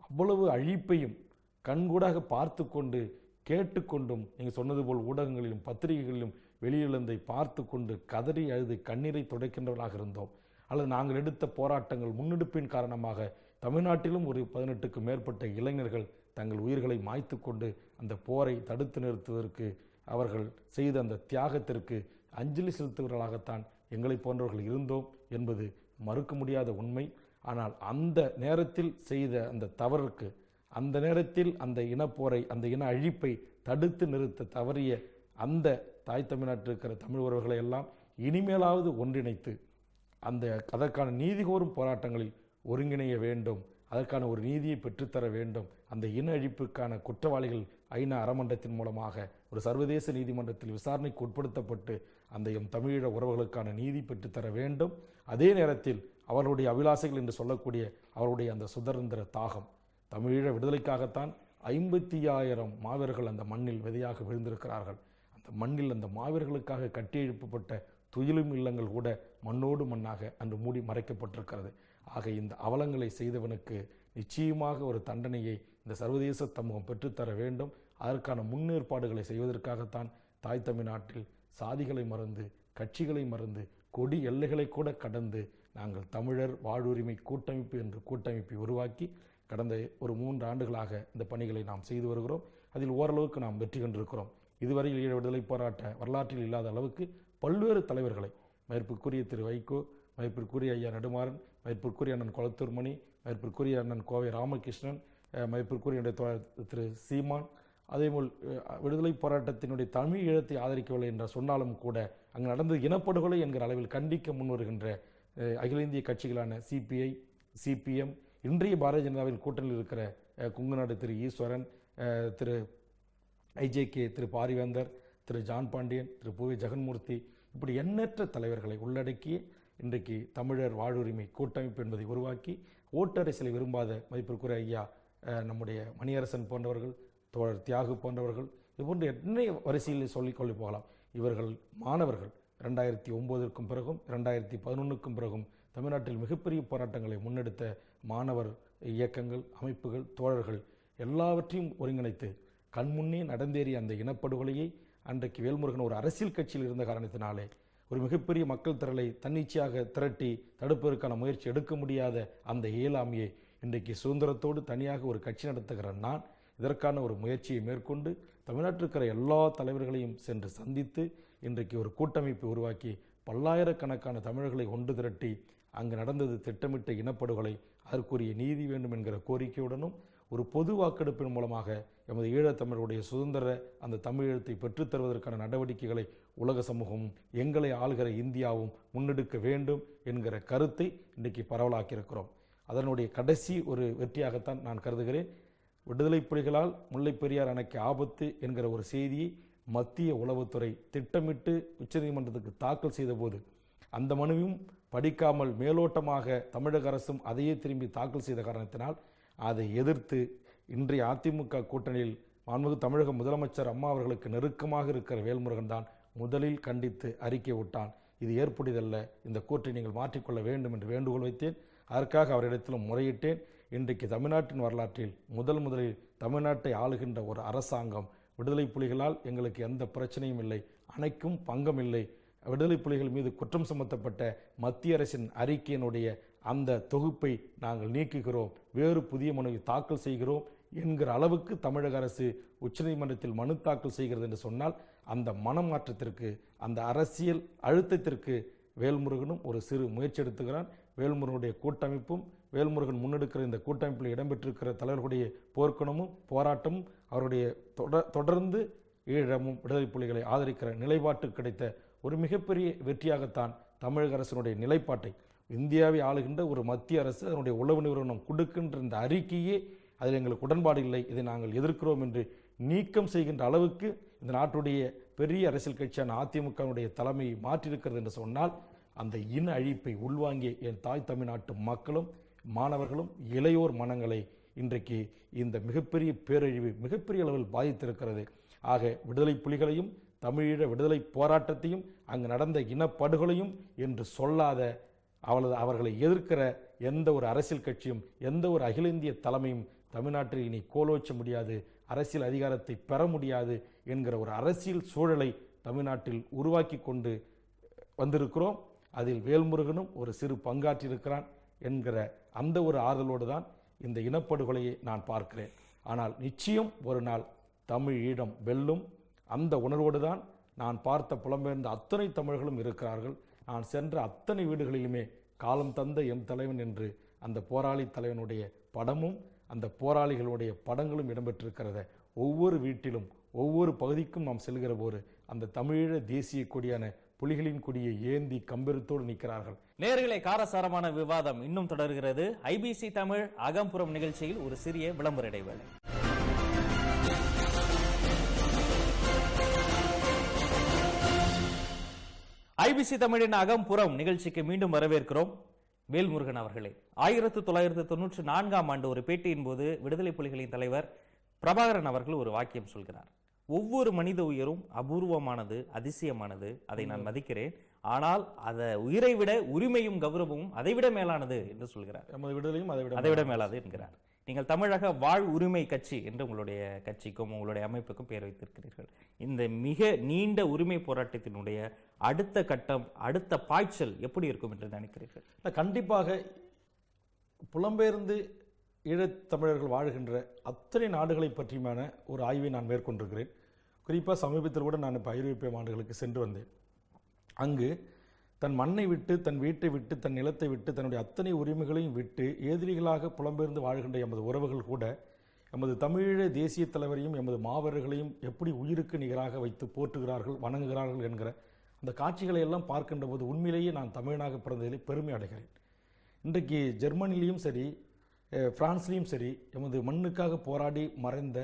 S2: அவ்வளவு அழிப்பையும் கண்கூடாக பார்த்து கொண்டு கேட்டுக்கொண்டும், நீங்கள் சொன்னது போல் ஊடகங்களிலும் பத்திரிகைகளிலும் வெளியிழந்தை பார்த்து கொண்டு கதறி அழுது கண்ணீரை துடைக்கின்றவர்களாக இருந்தோம். அல்லது நாங்கள் எடுத்த போராட்டங்கள் முன்னெடுப்பின் காரணமாக தமிழ்நாட்டிலும் ஒரு 18க்கும் மேற்பட்ட இளைஞர்கள் தங்கள் உயிர்களை மாய்த்து கொண்டு அந்த போரை தடுத்து நிறுத்துவதற்கு அவர்கள் செய்த அந்த தியாகத்திற்கு அஞ்சலி செலுத்துவர்களாகத்தான் எங்களை போன்றவர்கள் இருந்தோம் என்பது மறுக்க முடியாத உண்மை. ஆனால் அந்த நேரத்தில் செய்த அந்த தவறுக்கு, அந்த நேரத்தில் அந்த இனப்போரை, அந்த இன அழிப்பை தடுத்து நிறுத்த தவறிய அந்த தாய் தமிழ்நாட்டில் இருக்கிற தமிழ் உறவுகளை எல்லாம் இனிமேலாவது ஒன்றிணைத்து அதற்கான நீதி கோரும் போராட்டங்களில் ஒருங்கிணைய வேண்டும். அதற்கான ஒரு நீதியை பெற்றுத்தர வேண்டும். அந்த இன அழிப்புக்கான குற்றவாளிகள் ஐநா அறமன்றத்தின் மூலமாக ஒரு சர்வதேச நீதிமன்றத்தில் விசாரணைக்கு உட்படுத்தப்பட்டு அந்த எம் தமிழீழ உறவுகளுக்கான நீதி பெற்றுத்தர வேண்டும். அதே நேரத்தில் அவர்களுடைய அபிலாசைகள் என்று சொல்லக்கூடிய அவருடைய அந்த சுதந்திர தாகம், தமிழீழ விடுதலைக்காகத்தான் 56,000 மாவீரர்கள் அந்த மண்ணில் விதையாக விழுந்திருக்கிறார்கள். அந்த மண்ணில் அந்த மாவீரர்களுக்காக கட்டியெழுப்பப்பட்ட துயிலும் இல்லங்கள் கூட மண்ணோடு மண்ணாக அன்று மூடி மறைக்கப்பட்டிருக்கிறது. ஆக இந்த அவலங்களை செய்தவனுக்கு நிச்சயமாக ஒரு தண்டனையை இந்த சர்வதேச சமூகம் பெற்றுத்தர வேண்டும். அதற்கான முன்னேற்பாடுகளை செய்வதற்காகத்தான் தாய் தமிழ்நாட்டில் சாதிகளை மறந்து, கட்சிகளை மறந்து, கொடி எல்லைகளை கூட கடந்து நாங்கள் தமிழர் வாழ்வுரிமை கூட்டமைப்பு என்ற கூட்டமைப்பை உருவாக்கி கடந்த ஒரு 3 ஆண்டுகளாக இந்த பணிகளை நாம் செய்து வருகிறோம். அதில் ஓரளவுக்கு நாம் வெற்றி கண்டிருக்கிறோம். இதுவரையில் ஈழ விடுதலை போராட்ட வரலாற்றில் இல்லாத அளவுக்கு பல்வேறு தலைவர்களை, மதிப்பிற்குரிய திரு வைகோ, மதிப்பிற்குரிய ஐயா நெடுமாறன், மதிப்பிற்குரிய அண்ணன் கொளத்தூர்மணி, மதிப்பிற்குரிய அண்ணன் கோவை ராமகிருஷ்ணன், மதிப்பிற்குரிய திரு சீமான், அதேபோல் விடுதலை போராட்டத்தினுடைய தமிழ் ஈழத்தை ஆதரிக்கவில்லை என்று சொன்னாலும் கூட அங்கு நடந்த இனப்படுகொலை என்கிற அளவில் கண்டிக்க முன்வருகின்ற அகில இந்திய கட்சிகளான சிபிஐ, சிபிஎம், இன்றைய பாரதிய ஜனதாவின் கூட்டணியில் இருக்கிற குங்குநாடு திரு ஈஸ்வரன், திரு ஐஜேகே, திரு பாரிவேந்தர், திரு ஜான் பாண்டியன், திரு புவி ஜெகன்மூர்த்தி, இப்படி எண்ணற்ற தலைவர்களை உள்ளடக்கி இன்றைக்கு தமிழர் வாழ்வுரிமை கூட்டமைப்பு என்பதை உருவாக்கி ஓட்டு அரசியலை விரும்பாத மதிப்பிற்குரிய ஐயா நம்முடைய மணியரசன் போன்றவர்கள், தோழர் தியாகு போன்றவர்கள், இதுபோன்ற என்ன வரிசையில் சொல்லிக்கொள்ளி போகலாம். இவர்கள் மாணவர்கள் 2009க்கும் பிறகும் 2011க்கும் பிறகும் தமிழ்நாட்டில் மிகப்பெரிய போராட்டங்களை முன்னெடுத்த மாணவர் இயக்கங்கள், அமைப்புகள், தோழர்கள் எல்லாவற்றையும் ஒருங்கிணைத்து கண்முன்னே நடந்தேறிய அந்த இனப்படுகொலையை அன்றைக்கு வேல்முருகன் ஒரு அரசியல் கட்சியில் இருந்த காரணத்தினாலே ஒரு மிகப்பெரிய மக்கள் திரளை தன்னிச்சையாக திரட்டி தடுப்பதற்கான முயற்சி எடுக்க முடியாத அந்த இயலாமையை இன்றைக்கு சுதந்திரத்தோடு தனியாக ஒரு கட்சி நடத்துகிற நான் இதற்கான ஒரு முயற்சியை மேற்கொண்டு தமிழ்நாட்டில் இருக்கிற எல்லா தலைவர்களையும் சென்று சந்தித்து இன்றைக்கு ஒரு கூட்டமைப்பை உருவாக்கி பல்லாயிரக்கணக்கான தமிழர்களை ஒன்று திரட்டி அங்கு நடந்தது திட்டமிட்ட இனப்படுகொலை, அதற்குரிய நீதி வேண்டும் என்கிற கோரிக்கையுடனும் ஒரு பொது வாக்கெடுப்பின் மூலமாக எமது ஈழத்தமிழருடைய சுதந்திர அந்த தமிழீழத்தை பெற்றுத்தருவதற்கான நடவடிக்கைகளை உலக சமூகமும் எங்களை ஆளுகிற இந்தியாவும் முன்னெடுக்க வேண்டும் என்கிற கருத்தை இன்றைக்கு பரவலாக்கியிருக்கிறோம். அதனுடைய கடைசி ஒரு வெற்றியாகத்தான் நான் கருதுகிறேன். விடுதலை புலிகளால் முல்லைப் பெரியார் அணைக்கு ஆபத்து என்கிற ஒரு செய்தியை மத்திய உளவுத்துறை திட்டமிட்டு உச்சநீதிமன்றத்துக்கு தாக்கல் செய்த போது அந்த மனுவையும் படிக்காமல் மேலோட்டமாக தமிழக அரசும் அதையே திரும்பி தாக்கல் செய்த காரணத்தினால் அதை எதிர்த்து இன்றைய அதிமுக கூட்டணியில் மாண்புமிகு தமிழக முதலமைச்சர் அம்மா அவர்களுக்கு நெருக்கமாக இருக்கிற வேல்முருகன் தான் முதலில் கண்டித்து அறிக்கை விட்டான். இது ஏற்புடையதல்ல, இந்த கூட்டை நீங்கள் மாற்றிக்கொள்ள வேண்டும் என்று வேண்டுகோள் வைத்தேன். அதற்காக அவரிடத்திலும் முறையிட்டேன். இன்றைக்கு தமிழ்நாட்டின் வரலாற்றில் முதலில் தமிழ்நாட்டை ஆளுகின்ற ஒரு அரசாங்கம் விடுதலை புலிகளால் எங்களுக்கு எந்த பிரச்சனையும் இல்லை, அணைக்கும் பங்கம் இல்லை, விடுதலை புலிகள் மீது குற்றம் சுமத்தப்பட்ட மத்திய அரசின் அறிக்கையினுடைய அந்த தொகுப்பை நாங்கள் நீக்குகிறோம், வேறு புதிய மனுவை தாக்கல் செய்கிறோம் என்கிற அளவுக்கு தமிழக அரசு உச்சநீதிமன்றத்தில் மனு தாக்கல் செய்கிறது என்று சொன்னால் அந்த மனமாற்றத்திற்கு, அந்த அரசியல் அழுத்தத்திற்கு வேல்முருகனும் ஒரு சிறு முயற்சி எடுத்துகிறான். வேல்முருகனுடைய கூட்டமைப்பும் வேல்முருகன் முன்னெடுக்கிற இந்த கூட்டமைப்பில் இடம்பெற்றிருக்கிற தலைவர்களுடைய போர்க்குணமும் போராட்டமும் அவருடைய தொடர்ந்து ஈழமும் விடுதலை புலிகளை ஆதரிக்கிற நிலைப்பாட்டு கிடைத்த ஒரு மிகப்பெரிய வெற்றியாகத்தான் தமிழக அரசினுடைய நிலைப்பாட்டை இந்தியாவை ஆளுகின்ற ஒரு மத்திய அரசு அதனுடைய உளவு நிறுவனம் கொடுக்கின்ற இந்த அறிக்கையே அதில் எங்களுக்கு உடன்பாடு இல்லை, இதை நாங்கள் எதிர்க்கிறோம் என்று நீக்கம் செய்கின்ற அளவுக்கு இந்த நாட்டுடைய பெரிய அரசியல் கட்சியான அதிமுகவுடைய தலைமையை மாற்றியிருக்கிறது என்று சொன்னால் அந்த இன அழிப்பை உள்வாங்கிய என் தாய் தமிழ்நாட்டு மக்களும் மாணவர்களும் இளையோர் மனங்களை இன்றைக்கு இந்த மிகப்பெரிய பேரழிவு மிகப்பெரிய அளவில் பாதித்திருக்கிறது. ஆக விடுதலை புலிகளையும் தமிழீழ விடுதலை போராட்டத்தையும் அங்கு நடந்த இனப்படுகொலையும் என்று சொல்லாத அவர்களை எதிர்க்கிற எந்த ஒரு அரசியல் கட்சியும் எந்த ஒரு அகில இந்திய தலைமையும் தமிழ்நாட்டில் இனி கோலோச்ச முடியாது, அரசியல் அதிகாரத்தை பெற முடியாது என்கிற ஒரு அரசியல் சூழலை தமிழ்நாட்டில் உருவாக்கி கொண்டு வந்திருக்கிறோம். அதில் வேல்முருகனும் ஒரு சிறு பங்காற்றியிருக்கிறான் என்கிற அந்த ஒரு ஆறுதலோடு தான் இந்த இனப்படுகொலையை நான் பார்க்கிறேன். ஆனால் நிச்சயம் ஒரு நாள் தமிழ் ஈழம் வெல்லும். அந்த உணர்வோடு தான் நான் பார்த்த புலம்பெயர்ந்த அத்தனை தமிழர்களும் இருக்கிறார்கள். நான் சென்ற அத்தனை வீடுகளிலுமே காலம் தந்த எம் தலைவன் என்று அந்த போராளி தலைவனுடைய படமும் அந்த போராளிகளுடைய படங்களும் இடம்பெற்றிருக்கிறத ஒவ்வொரு வீட்டிலும் ஒவ்வொரு பகுதிக்கும் நாம் செல்கிற போது அந்த தமிழீழ தேசிய கொடியான புலிகளின் கொடியை ஏந்தி கம்பெருத்தோடு நிற்கிறார்கள்.
S1: நேயர்களே, காரசாரமான விவாதம் இன்னும் தொடர்கிறது. ஐபிசி தமிழ் அகம்புறம் நிகழ்ச்சியில் ஒரு சிறிய விளம்பர இடைவேளை. ஐபிசி தமிழின் அகம்புறம் நிகழ்ச்சிக்கு மீண்டும் வரவேற்கிறோம். வேல்முருகன் அவர்களே, 1994ஆம் ஆண்டு ஒரு பேட்டியின் போது விடுதலை புலிகளின் தலைவர் பிரபாகரன் அவர்கள் ஒரு வாக்கியம் சொல்கிறார். ஒவ்வொரு மனித உயிரும் அபூர்வமானது, அதிசயமானது, அதை நான் மதிக்கிறேன். ஆனால் அதை உயிரை விட உரிமையும் கௌரவமும் அதைவிட மேலானது என்று சொல்கிறார்.
S2: விடுதலையும்
S1: அதைவிட மேலாது என்கிறார். நீங்கள் தமிழக வாழ் உரிமை கட்சி என்று உங்களுடைய கட்சிக்கும் உங்களுடைய அமைப்புக்கும் பெயர் வைத்திருக்கிறீர்கள். இந்த மிக நீண்ட உரிமை போராட்டத்தினுடைய அடுத்த கட்டம், அடுத்த பாய்ச்சல் எப்படி இருக்கும் என்று நினைக்கிறீர்கள்?
S2: கண்டிப்பாக புலம்பெயர்ந்து ஈழத்தமிழர்கள் வாழ்கின்ற அத்தனை நாடுகளை பற்றியுமான ஒரு ஆய்வை நான் மேற்கொண்டிருக்கிறேன். குறிப்பாக சமீபத்தில் கூட நான் இப்போ ஐரோப்பிய நாடுகளுக்கு சென்று வந்தேன். அங்கு தன் மண்ணை விட்டு, தன் வீட்டை விட்டு, தன் நிலத்தை விட்டு, தன்னுடைய அத்தனை உரிமைகளையும் விட்டு எதிரிகளாக புலம்பெயர்ந்து வாழ்கின்ற எமது உறவுகள் கூட எமது தமிழீழ தேசிய தலைவரையும் எமது மாவீரர்களையும் எப்படி உயிருக்கு நிகராக வைத்து போற்றுகிறார்கள், வணங்குகிறார்கள் என்கிற அந்த காட்சிகளை எல்லாம் பார்க்கின்ற போது உண்மையிலேயே நான் தமிழனாக பிறந்ததிலே பெருமை அடைகிறேன். இன்றைக்கு ஜெர்மனிலையும் சரி, பிரான்ஸ்லேயும் சரி, எமது மண்ணுக்காக போராடி மறைந்த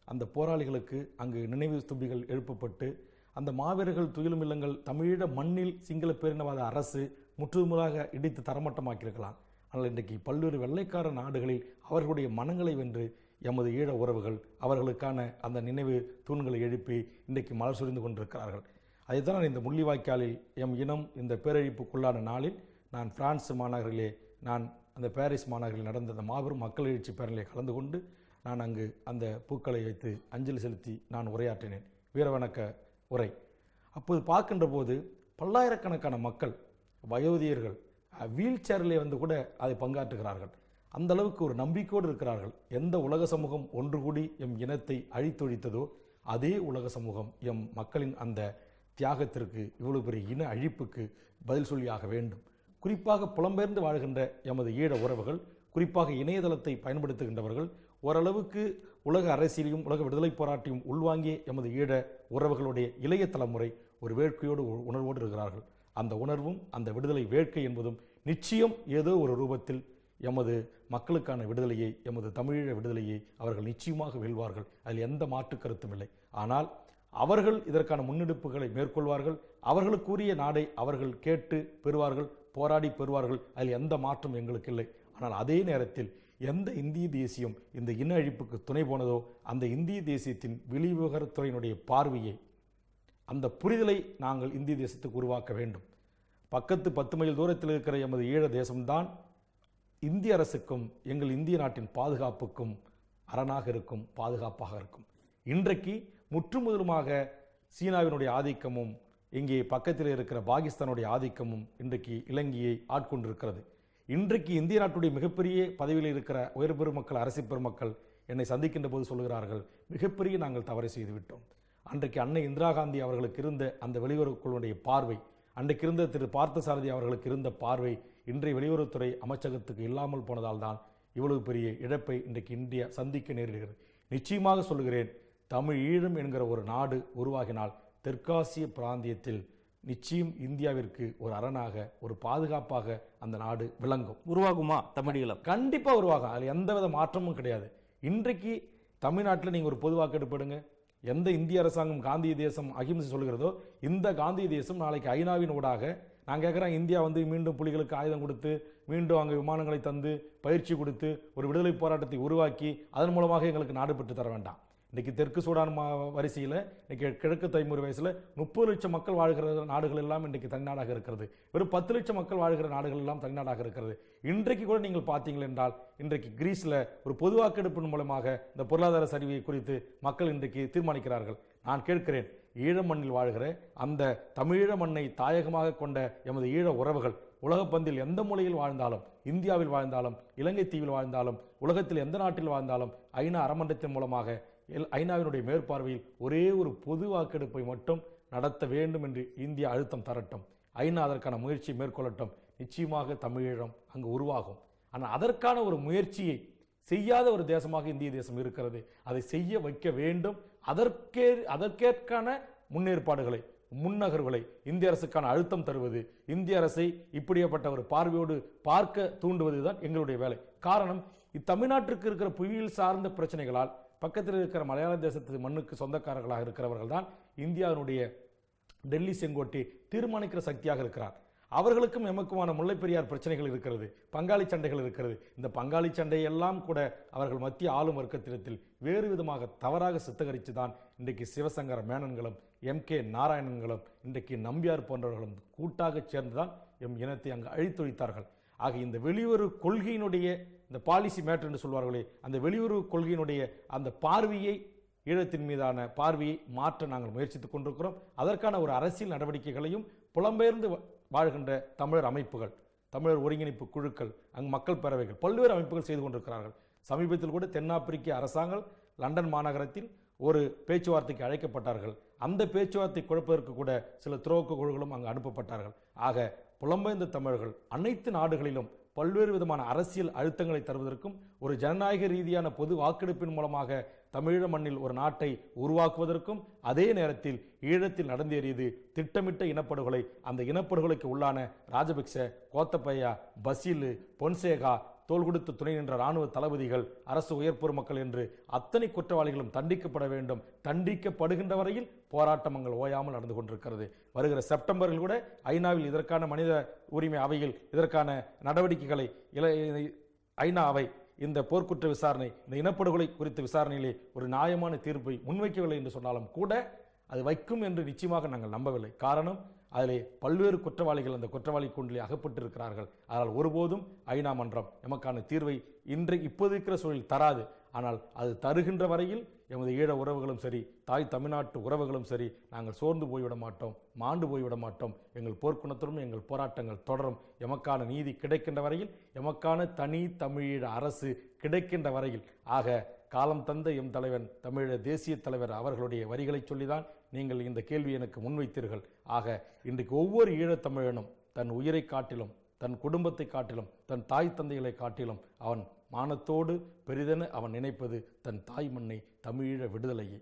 S2: அந்த போராளிகளுக்கு அங்கு நினைவு ஸ்தூபிகள் எழுப்பப்பட்டு அந்த மாவீரர்கள் துயிலும் இல்லங்கள் தமிழீழ மண்ணில் சிங்கள பேரினவாத அரசு முற்றுமுறாக இடித்து தரமட்டமாக்கியிருக்கலாம். ஆனால் இன்றைக்கு பல்வேறு வெள்ளைக்கார நாடுகளில் அவர்களுடைய மனங்களை வென்று எமது ஈழ உறவுகள் அவர்களுக்கான அந்த நினைவு தூண்களை எழுப்பி இன்றைக்கு மலர் சுரிந்து கொண்டிருக்கிறார்கள். அதைத்தான் நான் இந்த முள்ளிவாய்க்காலில் எம் இனம் இந்த பேரழிப்புக்குள்ளான நாளில் நான் பிரான்ஸ் மாநகரிலே, நான் அந்த பாரிஸ் மாநகரில் நடந்த அந்த மாபெரும் மக்கள் எழுச்சி பேரணியை கலந்து கொண்டு நான் அங்கு அந்த பூக்களை வைத்து அஞ்சலி செலுத்தி நான் உரையாற்றினேன், வீரவணக்க உரை. அப்போது பார்க்கின்ற போது பல்லாயிரக்கணக்கான மக்கள், வயோதிகர்கள் வீல் சேரிலே வந்து கூட அதை பங்காற்றுகிறார்கள். அந்த அளவுக்கு ஒரு நம்பிக்கையோடு இருக்கிறார்கள். எந்த உலக சமூகம் ஒன்று கூடி எம் இனத்தை அழித்தொழித்ததோ அதே உலக சமூகம் எம் மக்களின் அந்த தியாகத்திற்கு, இவ்வளவு பெரிய இன அழிப்புக்கு பதில் சொல்லியாக வேண்டும். குறிப்பாக புலம்பெயர்ந்து வாழ்கின்ற எமது ஈழ உறவுகள், குறிப்பாக இணையதளத்தை பயன்படுத்துகின்றவர்கள், ஓரளவுக்கு உலக அரசியலையும் உலக விடுதலை போராட்டியும் உள்வாங்கிய எமது ஈழ உறவுகளுடைய இளைய தலைமுறை ஒரு வேட்கையோடு உணர்வோடு இருக்கிறார்கள். அந்த உணர்வும் அந்த விடுதலை வேட்கை என்பதும் நிச்சயம் ஏதோ ஒரு ரூபத்தில் எமது மக்களுக்கான விடுதலையை, எமது தமிழீழ விடுதலையை அவர்கள் நிச்சயமாக வெல்வார்கள். அதில் எந்த மாற்று கருத்தும் இல்லை. ஆனால் அவர்கள் இதற்கான முன்னெடுப்புகளை மேற்கொள்வார்கள். அவர்களுக்குரிய நாடை அவர்கள் கேட்டு பெறுவார்கள், போராடி பெறுவார்கள். அதில் எந்த மாற்றம் எங்களுக்கு இல்லை. ஆனால் அதே நேரத்தில் எந்த இந்திய தேசியம் இந்த இன அழிப்புக்கு துணை போனதோ அந்த இந்திய தேசியத்தின் வெளிவிவகாரத்துறையினுடைய பார்வையை, அந்த புரிதலை நாங்கள் இந்திய தேசத்துக்கு உருவாக்க வேண்டும். பக்கத்து 10 மைல் தூரத்தில் இருக்கிற எமது ஈழ தேசம்தான் இந்திய அரசுக்கும் எங்கள் இந்திய நாட்டின் பாதுகாப்புக்கும் அரணாக இருக்கும், பாதுகாப்பாக இருக்கும். இன்றைக்கு முற்றுமுதலுமாக சீனாவினுடைய ஆதிக்கமும் இங்கே பக்கத்தில் இருக்கிற பாகிஸ்தானுடைய ஆதிக்கமும் இன்றைக்கு இலங்கையை ஆட்கொண்டிருக்கிறது. இன்றைக்கு இந்திய நாட்டுடைய மிகப்பெரிய பதவியில் இருக்கிற உயர் பெருமக்கள், அரசு பெருமக்கள் என்னை சந்திக்கின்ற போது சொல்கிறார்கள், மிகப்பெரிய நாங்கள் தவறை செய்துவிட்டோம். அன்றைக்கு அன்னை இந்திரா காந்தி அவர்களுக்கு இருந்த அந்த வெளியுறவுக்குழுடைய பார்வை, அன்றைக்கு இருந்த திரு பார்த்தசாரதி அவர்களுக்கு இருந்த பார்வை இன்றைய வெளியுறவுத்துறை அமைச்சகத்துக்கு இல்லாமல் போனதால் தான் இவ்வளவு பெரிய இழப்பை இன்றைக்கு இந்தியா சந்திக்க நேரிடுகிறது. நிச்சயமாக சொல்லுகிறேன், தமிழ் ஈழம் என்கிற ஒரு நாடு உருவாகினால் தெற்காசிய பிராந்தியத்தில் நிச்சயம் இந்தியாவிற்கு ஒரு அரணாக, ஒரு பாதுகாப்பாக அந்த நாடு விளங்கும்.
S1: உருவாகுமா தமிழீழம்?
S2: கண்டிப்பாக உருவாகும். அதில் எந்தவித மாற்றமும் கிடையாது. இன்றைக்கு தமிழ்நாட்டில் நீங்கள் ஒரு பொது வாக்கெடுப்பு எடுங்க. எந்த இந்திய அரசாங்கம் காந்திய தேசம் அகிம்சை சொல்கிறதோ இந்த காந்திய தேசம் நாளைக்கு ஐநாவின் ஊடாக, நான் கேட்குறேன், இந்தியா வந்து மீண்டும் புலிகளுக்கு ஆயுதம் கொடுத்து, மீண்டும் அங்கே விமானங்களை தந்து, பயிற்சி கொடுத்து, ஒரு விடுதலை போராட்டத்தை உருவாக்கி அதன் மூலமாக எங்களுக்கு நாடு பெற்று தர வேண்டாம். இன்றைக்கி தெற்கு சூடான் வரிசையில், இன்றைக்கி கிழக்கு தைமூர் வயசில் 30 லட்சம் மக்கள் வாழ்கிற நாடுகள் எல்லாம் இன்றைக்கு தனிநாடாக இருக்கிறது. வெறும் 10 லட்சம் மக்கள் வாழ்கிற நாடுகள் எல்லாம் தனிநாடாக இருக்கிறது. இன்றைக்கு கூட நீங்கள் பார்த்தீங்கள் என்றால், இன்றைக்கு கிரீஸில் ஒரு பொது வாக்கெடுப்பின் மூலமாக இந்த பொருளாதார சரிவை குறித்து மக்கள் இன்றைக்கு தீர்மானிக்கிறார்கள். நான் கேட்கிறேன், ஈழ மண்ணில் வாழ்கிற அந்த தமிழீழ மண்ணை தாயகமாக கொண்ட எமது ஈழ உறவுகள் உலகப்பந்தில் எந்த மூலையில் வாழ்ந்தாலும், இந்தியாவில் வாழ்ந்தாலும், இலங்கை தீவில் வாழ்ந்தாலும், உலகத்தில் எந்த நாட்டில் வாழ்ந்தாலும் ஐநா அறமன்றத்தின் மூலமாக ஐநாவினுடைய மேற்பார்வையில் ஒரே ஒரு பொது வாக்கெடுப்பை மட்டும் நடத்த வேண்டும் என்று இந்தியா அழுத்தம் தரட்டும். ஐநா அதற்கான முயற்சியை மேற்கொள்ளட்டும். நிச்சயமாக தமிழீழம் அங்கு உருவாகும். ஆனால் அதற்கான ஒரு முயற்சியை செய்யாத ஒரு தேசமாக இந்திய தேசம் இருக்கிறது. அதை செய்ய வைக்க வேண்டும். அதற்கேற்கான முன்னேற்பாடுகளை, முன்னகர்வுகளை இந்திய அரசுக்கான அழுத்தம் தருவது, இந்திய அரசை இப்படிப்பட்ட ஒரு பார்வையோடு பார்க்க தூண்டுவதுதான் எங்களுடைய வேலை. காரணம், இத்தமிழ்நாட்டிற்கு இருக்கிற புவியியல் சார்ந்த பிரச்சனைகளால் பக்கத்தில் இருக்கிற மலையாள தேசத்து மண்ணுக்கு சொந்தக்காரர்களாக இருக்கிறவர்கள் தான் இந்தியாவினுடைய டெல்லி செங்கோட்டையை தீர்மானிக்கிற சக்தியாக இருக்கிறார். அவர்களுக்கும் எமக்குமான முல்லைப் பெரியார் பிரச்சனைகள் இருக்கிறது, பங்காளி சண்டைகள் இருக்கிறது. இந்த பங்காளி சண்டையெல்லாம் கூட அவர்கள் மத்திய ஆளும் வர்க்கத்திடத்தில் வேறு விதமாக தவறாக சித்தகரித்து தான் இன்றைக்கு சிவசங்கர மேனன்களும் MK நாராயணன்களும் இன்றைக்கு நம்பியார் போன்றவர்களும் கூட்டாக சேர்ந்துதான் எம் இனத்தை அங்கு அழித்தொழித்தார்கள். ஆக இந்த வெளியுறவு கொள்கையினுடைய இந்த பாலிசி மேட்டர் என்று சொல்வார்களே, அந்த வெளியுறவு கொள்கையினுடைய அந்த பார்வையை, ஈழத்தின் மீதான பார்வையை மாற்ற நாங்கள் முயற்சித்துக் கொண்டிருக்கிறோம். அதற்கான ஒரு அரசியல் நடவடிக்கைகளையும் புலம்பெயர்ந்து வாழ்கின்ற தமிழர் அமைப்புகள், தமிழர் ஒருங்கிணைப்பு குழுக்கள், அங்கு மக்கள் பேரவைகள், பல்வேறு அமைப்புகள் செய்து கொண்டிருக்கிறார்கள். சமீபத்தில் கூட தென்னாப்பிரிக்க அரசாங்கம் லண்டன் மாநகரத்தில் ஒரு பேச்சுவார்த்தைக்கு அழைக்கப்பட்டார்கள். அந்த பேச்சுவார்த்தை குழப்பதற்கு கூட சில துரோக குழுக்களும் அங்கு அனுப்பப்பட்டார்கள். ஆக புலம்பெயர்ந்த தமிழர்கள் அனைத்து நாடுகளிலும் பல்வேறு விதமான அரசியல் அழுத்தங்களை தருவதற்கும் ஒரு ஜனநாயக ரீதியான பொது வாக்கெடுப்பின் மூலமாக தமிழீழ மண்ணில் ஒரு நாட்டை உருவாக்குவதற்கும், அதே நேரத்தில் ஈழத்தில் நடந்தேறியது திட்டமிட்ட இனப்படுகொலை, அந்த இனப்படுகொலைக்கு உள்ளான ராஜபக்ச, கோத்தபயா, பசீலு, பொன்சேகா, தோள் கொடுத்து துணை நின்ற இராணுவ தளபதிகள், அரசு உயர் பொறுமக்கள் என்று அத்தனை குற்றவாளிகளும் தண்டிக்கப்பட வேண்டும். தண்டிக்கப்படுகின்ற வரையில் போராட்டங்கள் ஓயாமல் நடந்து கொண்டிருக்கிறது. வருகிற செப்டம்பரில் கூட ஐநாவில் இதற்கான மனித உரிமை அவையில் இதற்கான நடவடிக்கைகளை ஐநா அவை இந்த போர்க்குற்ற விசாரணை, இந்த இனப்படுகொலை குறித்த விசாரணையிலே ஒரு நியாயமான தீர்ப்பை முன்வைக்கவில்லை என்று சொன்னாலும் கூட அது வைக்கும் என்று நிச்சயமாக நாங்கள் நம்பவில்லை. காரணம், அதிலே பல்வேறு குற்றவாளிகள் அந்த குற்றவாளி கூண்டிலே அகப்பட்டிருக்கிறார்கள். ஆனால் ஒருபோதும் ஐநா மன்றம் எமக்கான தீர்வை இப்போது இருக்கிற சூழலில் தராது. ஆனால் அது தருகின்ற வரையில் எமது ஈழ உறவுகளும் சரி, தாய் தமிழ்நாட்டு உறவுகளும் சரி, நாங்கள் சோர்ந்து போய்விட மாட்டோம், மாண்டு போய்விட மாட்டோம். எங்கள் போர்க்குணத்துடன் எங்கள் போராட்டங்கள் தொடரும். எமக்கான நீதி கிடைக்கின்ற வரையில், எமக்கான தனி தமிழீழ அரசு கிடைக்கின்ற வரையில். ஆக காலம் தந்த எம் தலைவன் தமிழீழ தேசிய தலைவர் அவர்களுடைய வரிகளை சொல்லிதான் நீங்கள் இந்த கேள்வி எனக்கு முன்வைத்தீர்கள். ஆக இன்றைக்கு ஒவ்வொரு ஈழத்தமிழனும் தன் உயிரை காட்டிலும், தன் குடும்பத்தை காட்டிலும், தன் தாய் தந்தைகளை காட்டிலும் அவன் மானத்தோடு பெரிதென அவன் நினைப்பது தன் தாய் மண்ணை, தமிழீழ விடுதலையை.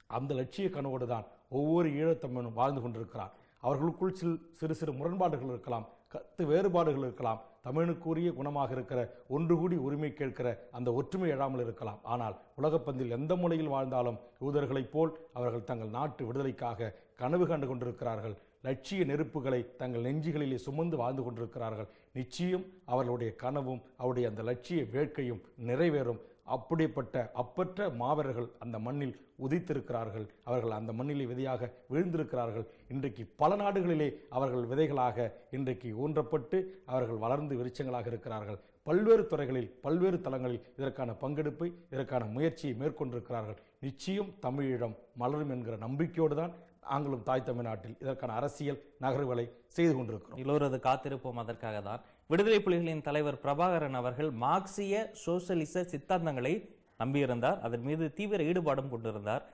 S2: அந்த லட்சிய கனவோடு தான் ஒவ்வொரு ஈழத்தமிழனும் வாழ்ந்து கொண்டிருக்கிறார். அவர்களுக்குள் சிறு சிறு முரண்பாடுகள் இருக்கலாம், கருத்து வேறுபாடுகள் இருக்கலாம், தமிழுக்குரிய குணமாக இருக்கிற ஒன்று கூடி உரிமை கேட்கிற அந்த ஒற்றுமை எழாமல் இருக்கலாம். ஆனால் உலகப்பந்தில் எந்த மூலையில் வாழ்ந்தாலும் யூதர்களைப் போல் அவர்கள் தங்கள் நாட்டு விடுதலைக்காக கனவு கண்டு கொண்டிருக்கிறார்கள். லட்சிய நெருப்புகளை தங்கள் நெஞ்சுகளிலே சுமந்து வாழ்ந்து கொண்டிருக்கிறார்கள். நிச்சயம் அவர்களுடைய கனவும் அவருடைய அந்த லட்சிய வேட்கையும் நிறைவேறும். அப்படிப்பட்ட அப்பற்ற மாவீரர்கள் அந்த மண்ணில் உதித்திருக்கிறார்கள். அவர்கள் அந்த மண்ணிலே விதையாக விழுந்திருக்கிறார்கள். இன்றைக்கு பல நாடுகளிலே அவர்கள் விதைகளாக இன்றைக்கு ஊன்றப்பட்டு அவர்கள் வளர்ந்து விருட்சங்களாக இருக்கிறார்கள். பல்வேறு துறைகளில், பல்வேறு தளங்களில் இதற்கான பங்கெடுப்பை, இதற்கான முயற்சியை மேற்கொண்டிருக்கிறார்கள். நிச்சயம் தமிழீழம் மலரும் என்கிற நம்பிக்கையோடு தான் நாங்களும் தாய் தமிழ்நாட்டில் இதற்கான அரசியல் நகர்வுகளை செய்து கொண்டிருக்கிறோம்.
S1: எல்லோரது காத்திருப்போம் அதற்காக தான். விடுதலை புலிகளின் தலைவர் பிரபாகரன் அவர்கள் மார்க்சிய சோசலிச சித்தாந்தங்களை நம்பியிருந்தார். அதன் மீது தீவிர ஈடுபாடும் கொண்டிருந்தார்.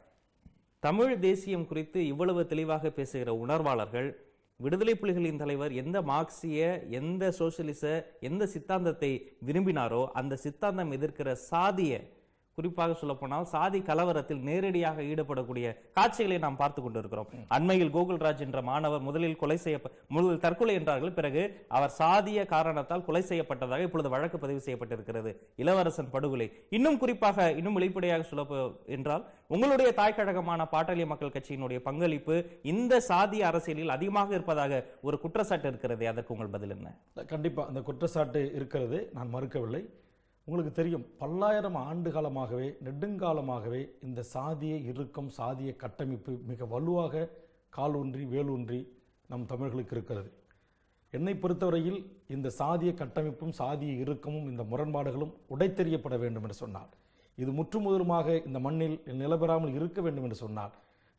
S1: தமிழ் தேசியம் குறித்து இவ்வளவு தெளிவாக பேசுகிற உணர்வாளர்கள், விடுதலை புலிகளின் தலைவர் எந்த மார்க்சிய, எந்த சோசலிச, எந்த சித்தாந்தத்தை விரும்பினாரோ அந்த சித்தாந்தம் எதிர்க்கிற சாதிய, குறிப்பாக சொல்லப்போனால் சாதி கலவரத்தில் நேரடியாக ஈடுபடக்கூடிய காட்சிகளை நாம் பார்த்து கொண்டிருக்கிறோம். அண்மையில் கோகுல்ராஜ் என்ற மாணவர் முதலில் தற்கொலை என்றார்கள், பிறகு அவர் சாதிய காரணத்தால் கொலை செய்யப்பட்டதாக இப்பொழுது வழக்கு பதிவு செய்யப்பட்டிருக்கிறது. இளவரசன் படுகொலை. இன்னும் குறிப்பாக, இன்னும் வெளிப்படையாக சொல்ல என்றால், உங்களுடைய தாய் கழகமான பாட்டாளி மக்கள் கட்சியினுடைய பங்களிப்பு இந்த சாதிய அரசியலில் அதிகமாக இருப்பதாக ஒரு குற்றச்சாட்டு இருக்கிறது. அதற்கு உங்கள் பதில் என்ன?
S2: கண்டிப்பா அந்த குற்றச்சாட்டு இருக்கிறது, நான் மறுக்கவில்லை. உங்களுக்கு தெரியும், பல்லாயிரம் ஆண்டு காலமாகவே, நெடுங்காலமாகவே இந்த சாதிய இறுக்கம், சாதிய கட்டமைப்பு மிக வலுவாக காலூன்றி வேலூன்றி நம் தமிழர்களுக்கு இருக்கிறது. என்னை பொறுத்தவரையில் இந்த சாதிய கட்டமைப்பும் சாதிய இறுக்கமும் இந்த முரண்பாடுகளும் உடைத்தெறியப்பட வேண்டும் என்று சொன்னால், இது முற்றுமுதலுமாக இந்த மண்ணில் நிலபெறாமல் இருக்க வேண்டும் என்று சொன்னால்,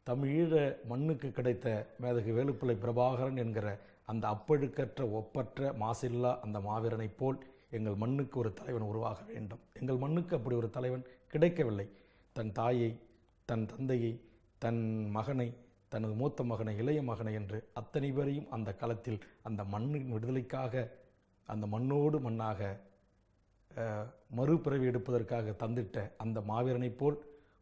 S2: தமிழீழ மண்ணுக்கு கிடைத்த மேதகு வேலுப்பிள்ளை பிரபாகரன் என்கிற அந்த அப்பழுக்கற்ற ஒப்பற்ற மாசில்லா அந்த மாவீரனை போல் எங்கள் மண்ணுக்கு ஒரு தலைவன் உருவாக வேண்டும். எங்கள் மண்ணுக்கு அப்படி ஒரு தலைவன் கிடைக்கவில்லை. தன் தாயை, தன் தந்தையை, தன் மகனை, தனது மூத்த மகனை, இளைய மகனை என்று அத்தனை பேரையும் அந்த களத்தில் அந்த மண்ணின் விடுதலைக்காக, அந்த மண்ணோடு மண்ணாக மறுபிறவி எடுப்பதற்காக தந்திட்ட அந்த மாவீரனைப் போல்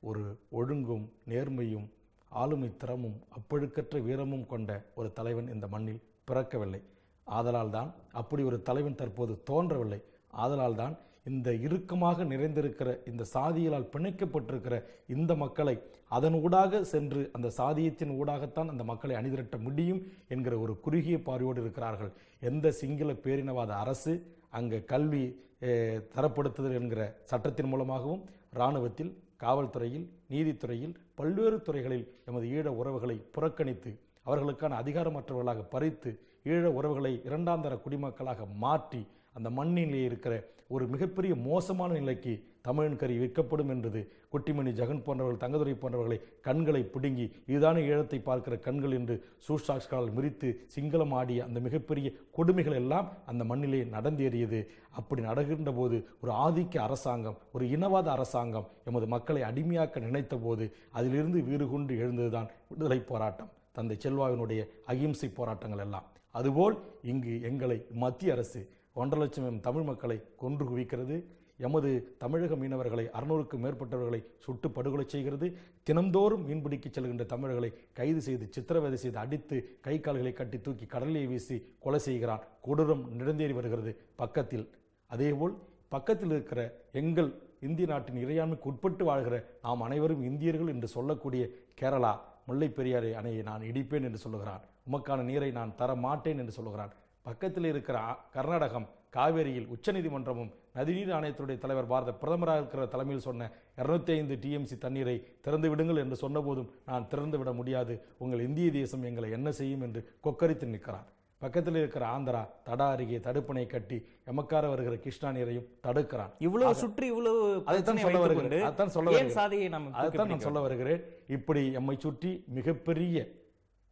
S2: ஒரு ஒழுங்கும் நேர்மையும் ஆளுமை திறமும் அப்பழுக்கற்ற வீரமும் கொண்ட ஒரு தலைவன் இந்த மண்ணில் பிறக்கவில்லை. ஆதலால் தான் அப்படி ஒரு தலைவன் தற்போது தோன்றவில்லை. ஆதலால் தான் இந்த இறுக்கமாக நிறைந்திருக்கிற இந்த சாதியலால் பிணைக்கப்பட்டிருக்கிற இந்த மக்களை அதன் ஊடாக சென்று அந்த சாதியத்தின் ஊடாகத்தான் அந்த மக்களை அணிதிரட்ட முடியும் என்கிற ஒரு குறுகிய பார்வையோடு இருக்கிறார்கள். எந்த சிங்கள பேரினவாத அரசு அங்கே கல்வி தரப்படுத்துதல் என்கிற சட்டத்தின் மூலமாகவும் இராணுவத்தில், காவல்துறையில், நீதித்துறையில், பல்வேறு துறைகளில் எமது ஈழ உறவுகளை புறக்கணித்து அவர்களுக்கான அதிகாரமற்றவர்களாக பறித்து ஈழ உறவுகளை இரண்டாந்தர குடிமக்களாக மாற்றி அந்த மண்ணிலே இருக்கிற ஒரு மிகப்பெரிய மோசமான நிலைக்கு தமிழன் கறி விற்கப்படும் என்றது குட்டிமணி ஜெகன் போன்றவர்கள், தங்கதுரை போன்றவர்களை கண்களை பிடுங்கி இதுதானே ஈழத்தை பார்க்கிற கண்கள் என்று சூழ்சாக்ஸ்களால் மிரித்து சிங்களம் ஆடிய அந்த மிகப்பெரிய கொடுமைகள் எல்லாம் அந்த மண்ணிலே நடந்தேறியது. அப்படி நடக்கின்ற போது ஒரு ஆதிக்க அரசாங்கம், ஒரு இனவாத அரசாங்கம் எமது மக்களை அடிமையாக்க நினைத்த போது அதிலிருந்து வீறு கொண்டு எழுந்ததுதான் விடுதலை போராட்டம், தந்தை செல்வாவினுடைய அகிம்சை போராட்டங்கள் எல்லாம். அதுபோல் இங்கு எங்களை மத்திய அரசு 1.5 லட்சம் தமிழ் மக்களை கொன்று குவிக்கிறது. எமது தமிழக மீனவர்களை 600க்கும் மேற்பட்டவர்களை சுட்டு படுகொலை செய்கிறது. தினந்தோறும் மீன்பிடிக்க செல்கின்ற தமிழர்களை கைது செய்து சித்திரவதை செய்து அடித்து கை கால்களை கட்டி தூக்கி கடலிலே வீசி கொலை செய்கிறான். கொடூரம் நடந்தேறி வருகிறது பக்கத்தில். அதேபோல் பக்கத்தில் இருக்கிற எங்கள் இந்திய நாட்டின் இறையாண்மைக்கு உட்பட்டு வாழ்கிற நாம் அனைவரும் இந்தியர்கள் என்று சொல்லக்கூடிய கேரளா முல்லை பெரியாறு அணையை நான் இடிப்பேன் என்று சொல்லுகிறான். உமக்கான நீரை நான் தர மாட்டேன் என்று சொல்லுகிறான். பக்கத்தில் இருக்கிற கர்நாடகம் காவேரியில் உச்சநீதிமன்றமும் நதிநீர் ஆணையத்துடைய தலைவர் பாரத பிரதமராக இருக்கிற தலைமையில் சொன்ன 205 TMC தண்ணீரை திறந்து விடுங்கள் என்று சொன்னபோதும் நான் திறந்து விட முடியாது, உங்கள் இந்திய தேசம் எங்களை என்ன செய்யும் என்று கொக்கரித்து நிற்கிறான். பக்கத்தில் இருக்கிற ஆந்திரா தடா அருகே தடுப்பணை கட்டி எமக்கார வருகிற கிருஷ்ணா நீரையும் தடுக்கிறான்.
S1: இவ்வளவு சுற்றி இவ்வளவு
S2: அதைத்தான் சொல்ல வருகிறேன். இப்படி எம்மை சுற்றி மிகப்பெரிய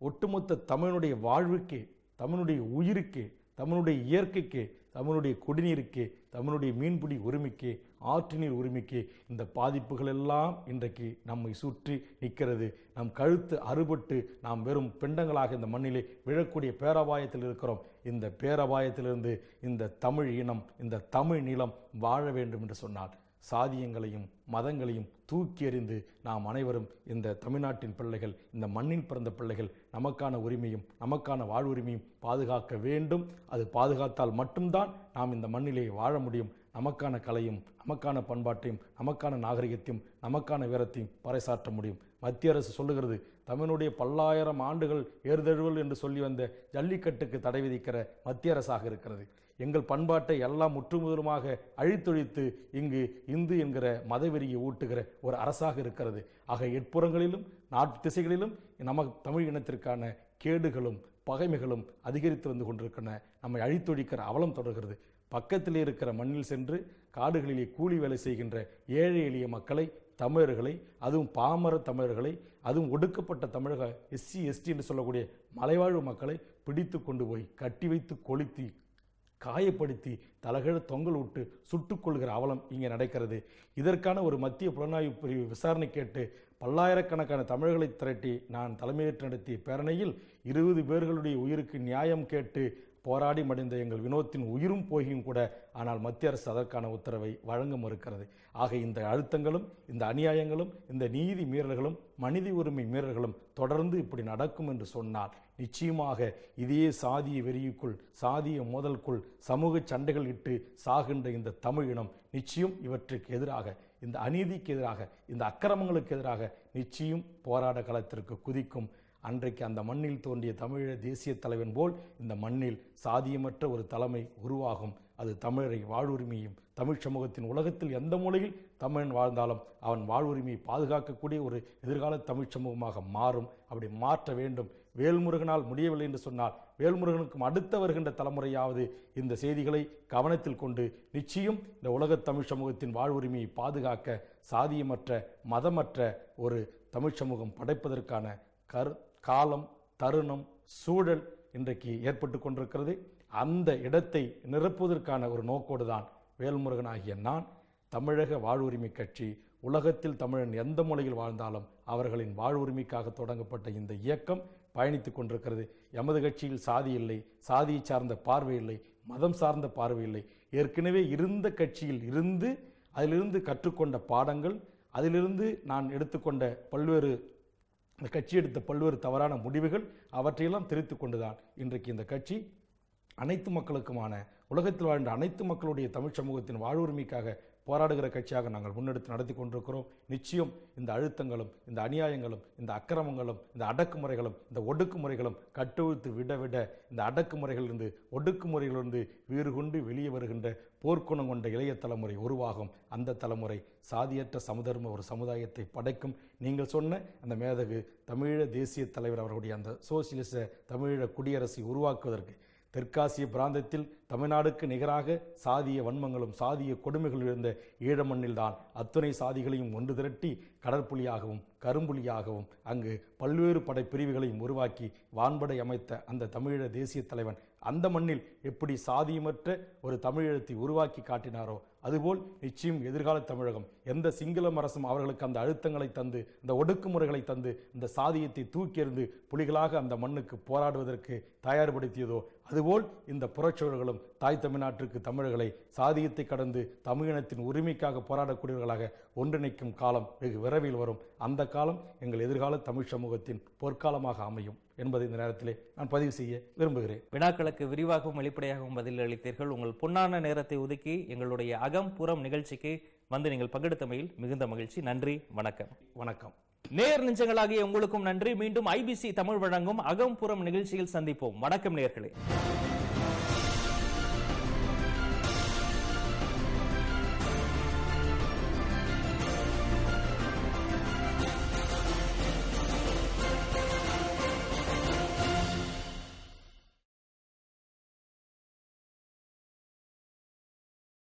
S2: ஒட்டுமொத்த தமிழனுடைய வாழ்வுக்கே, தமிழுடைய உயிருக்கே, தமிழுடைய இயற்கைக்கு, தமிழுடைய குடிநீருக்கு, தமிழுடைய மீன்பிடி உரிமைக்கு, ஆற்று நீர் உரிமைக்கு இந்த பாதிப்புகள் எல்லாம் இன்றைக்கு நம்மை சுற்றி நிற்கிறது. நம் கழுத்து அறுபட்டு நாம் வெறும் பிண்டங்களாக இந்த மண்ணிலே விழக்கூடிய பேரபாயத்தில் இருக்கிறோம். இந்த பேரபாயத்திலிருந்து இந்த தமிழ் இனம், இந்த தமிழ் நிலம் வாழ வேண்டும் என்று சொன்னார். சாதியங்களையும் மதங்களையும் தூக்கி எறிந்து நாம் அனைவரும் இந்த தமிழ்நாட்டின் பிள்ளைகள், இந்த மண்ணில் பிறந்த பிள்ளைகள் நமக்கான உரிமையும் நமக்கான வாழ்வுரிமையும் பாதுகாக்க வேண்டும். அது பாதுகாத்தால் மட்டும்தான் நாம் இந்த மண்ணிலே வாழ முடியும். நமக்கான கலையும் நமக்கான பண்பாட்டையும் நமக்கான நாகரிகத்தையும் நமக்கான வீரத்தையும் பறைசாற்ற முடியும். மத்திய அரசு சொல்லுகிறது தமிழுடைய 1000 ஆண்டுகள் ஏறுதழுவல் என்று சொல்லி வந்த ஜல்லிக்கட்டுக்கு தடை விதிக்கிற மத்திய அரசாக இருக்கிறது. எங்கள் பண்பாட்டை எல்லாம் முற்றுமுதலுமாக அழித்தொழித்து இங்கு இந்து என்கிற மதவெறியை ஊட்டுகிற ஒரு அரசாக இருக்கிறது. ஆக எட்புறங்களிலும் 4 திசைகளிலும் நமக்கு தமிழ் இனத்திற்கான கேடுகளும் பகைமைகளும் அதிகரித்து வந்து கொண்டிருக்கின்றன. நம்மை அழித்தொழிக்கிற அவலம் தொடர்கிறது. பக்கத்திலே இருக்கிற மண்ணில் சென்று காடுகளிலே கூலி வேலை செய்கின்ற ஏழை எளிய மக்களை, தமிழர்களை, அதுவும் பாமர தமிழர்களை, அதுவும் ஒடுக்கப்பட்ட தமிழக SC ST என்று சொல்லக்கூடிய மலைவாழ்வு மக்களை பிடித்து கொண்டு போய் கட்டி வைத்து கொளுத்தி காயப்படுத்தி தலகழ தொங்கல் விட்டு சுட்டுக் கொள்கிற அவலம் இங்கே நடக்கிறது. இதற்கான ஒரு மத்திய புலனாய்வு பிரிவு விசாரணை கேட்டு பல்லாயிரக்கணக்கான தமிழர்களை திரட்டி நான் தலைமையேற்று நடத்திய பேரணியில் 20 பேர்களுடைய உயிருக்கு நியாயம் கேட்டு போராடி மடிந்த எங்கள் வினோத்தின் உயிரும் போகியும் கூட, ஆனால் மத்திய அரசு அதற்கான உத்தரவை வழங்க மறுக்கிறது. ஆக இந்த அழுத்தங்களும், இந்த அநியாயங்களும், இந்த நீதி மீறல்களும், மனித உரிமை மீறல்களும் தொடர்ந்து இப்படி நடக்கும் என்று சொன்னால் நிச்சயமாக இதே சாதிய வெறியுக்குள், சாதிய மோதலுக்குள் சமூக சண்டைகள் இட்டு சாகின்ற இந்த தமிழ் இனம் நிச்சயம் இவற்றுக்கு எதிராக, இந்த அநீதிக்கு எதிராக, இந்த அக்கிரமங்களுக்கு எதிராக நிச்சயம் போராட களத்திற்கு குதிக்கும். அன்றைக்கு அந்த மண்ணில் தோன்றிய தமிழ தேசிய தலைவன் போல் இந்த மண்ணில் சாதியமற்ற ஒரு தலைமை உருவாகும். அது தமிழரை வாழ்வுரிமையும், தமிழ் சமூகத்தின் உலகத்தில் எந்த மூலையில் தமிழன் வாழ்ந்தாலும் அவன் வாழ்வுரிமையை பாதுகாக்கக்கூடிய ஒரு எதிர்கால தமிழ் சமூகமாக மாறும். அப்படி மாற்ற வேண்டும். வேல்முருகனால் முடியவில்லை என்று சொன்னால் வேல்முருகனுக்கும் அடுத்த வருகின்ற தலைமுறையாவது இந்த செய்திகளை கவனத்தில் கொண்டு நிச்சயம் இந்த உலக தமிழ் சமூகத்தின் வாழ்வுரிமையை பாதுகாக்க சாதியமற்ற மதமற்ற ஒரு தமிழ் சமூகம் படைப்பதற்கான காலம், தருணம், சூழல் இன்றைக்கு ஏற்பட்டு கொண்டிருக்கிறது. அந்த இடத்தை நிரப்புவதற்கான ஒரு நோக்கோடு தான் வேல்முருகன் ஆகிய நான் தமிழக வாழ்வுரிமை கட்சி, உலகத்தில் தமிழன் எந்த மூலையில் வாழ்ந்தாலும் அவர்களின் வாழ்வுரிமைக்காக தொடங்கப்பட்ட இந்த இயக்கம் பயணித்து கொண்டிருக்கிறது. எமது கட்சியில் சாதி இல்லை, சாதியை சார்ந்த பார்வை இல்லை, மதம் சார்ந்த பார்வை இல்லை. ஏற்கனவே இருந்த கட்சியில் இருந்து அதிலிருந்து கற்றுக்கொண்ட பாடங்கள், அதிலிருந்து நான் எடுத்துக்கொண்ட பல்வேறு இந்த கட்சி எடுத்த பல்வேறு தவறான முடிவுகள் அவற்றையெல்லாம் தெரிவித்து கொண்டுதான் இன்றைக்கு இந்த கட்சி அனைத்து மக்களுக்குமான உலகத்தில் வாழ்ந்த அனைத்து மக்களுடைய தமிழ் சமூகத்தின் வாழ்வுரிமைக்காக போராடுகிற கட்சியாக நாங்கள் முன்னெடுத்து நடத்தி கொண்டிருக்கிறோம். நிச்சயம் இந்த அழுத்தங்களும், இந்த அநியாயங்களும், இந்த அக்கிரமங்களும், இந்த அடக்குமுறைகளும், இந்த ஒடுக்குமுறைகளும் கட்டவிழ்த்து விட விட இந்த அடக்குமுறைகளிலிருந்து, ஒடுக்குமுறைகளிலிருந்து வீறு கொண்டு வெளியே வருகின்ற போர்க்குணம் கொண்ட இளைய தலைமுறை உருவாகும். அந்த தலைமுறை சாதியற்ற சமதர்ம ஒரு சமுதாயத்தை படைக்கும். நீங்கள் சொன்ன அந்த மேதகு தமிழீழ தேசிய தலைவர் அவர்களுடைய அந்த சோசியலிச தமிழீழ குடியரசை உருவாக்குவதற்கு தெற்காசிய பிராந்தத்தில் தமிழ்நாடுக்கு நிகராக சாதிய வன்மங்களும் சாதிய கொடுமைகளும் இருந்த ஈழ மண்ணில்தான் அத்துணை சாதிகளையும் ஒன்று திரட்டி கடற்புலியாகவும் கரும்புலியாகவும் அங்கு பல்வேறு படைப்பிரிவுகளையும் உருவாக்கி வான்படை அமைத்த அந்த தமிழீழ தேசிய தலைவன் அந்த மண்ணில் எப்படி சாதியமற்ற ஒரு தமிழீழத்தை உருவாக்கி காட்டினாரோ அதுபோல் நிச்சயம் எதிர்கால தமிழகம் எந்த சிங்கள அரசும் அவர்களுக்கு அந்த அழுத்தங்களை தந்து, இந்த ஒடுக்குமுறைகளை தந்து, இந்த சாதியத்தை தூக்கி எறிந்து புலிகளாக அந்த மண்ணுக்கு போராடுவதற்கு தயார்படுத்தியதோ அதுபோல் இந்த புறச்சூழல்களும் தாய் தமிழ்நாட்டிற்கு தமிழர்களை சாதியத்தை கடந்து தமிழினத்தின் உரிமைக்காக போராடக்கூடியவர்களாக ஒன்றிணைக்கும் காலம் வெகு விரைவில் வரும். அந்த காலம் எங்கள் எதிர்கால தமிழ் சமூகத்தின் பொற்காலமாக அமையும் என்பதை இந்த நேரத்திலே நான் பதிவு செய்ய விரும்புகிறேன்.
S1: வினாக்களுக்கு விரிவாகவும் வெளிப்படையாகவும் பதில் அளித்தீர்கள். உங்கள் பொன்னான நேரத்தை ஒதுக்கி எங்களுடைய அகம் புறம் நிகழ்ச்சிக்கு வந்து நீங்கள் பங்கெடுத்தமையில் மிகுந்த மகிழ்ச்சி. நன்றி, வணக்கம்.
S2: வணக்கம்.
S1: நேர் நெஞ்சங்களாகிய உங்களுக்கும் நன்றி. மீண்டும் ஐபிசி தமிழ் வழங்கும் அகம் புறம் நிகழ்ச்சியில் சந்திப்போம். வணக்கம் நேயர்களே.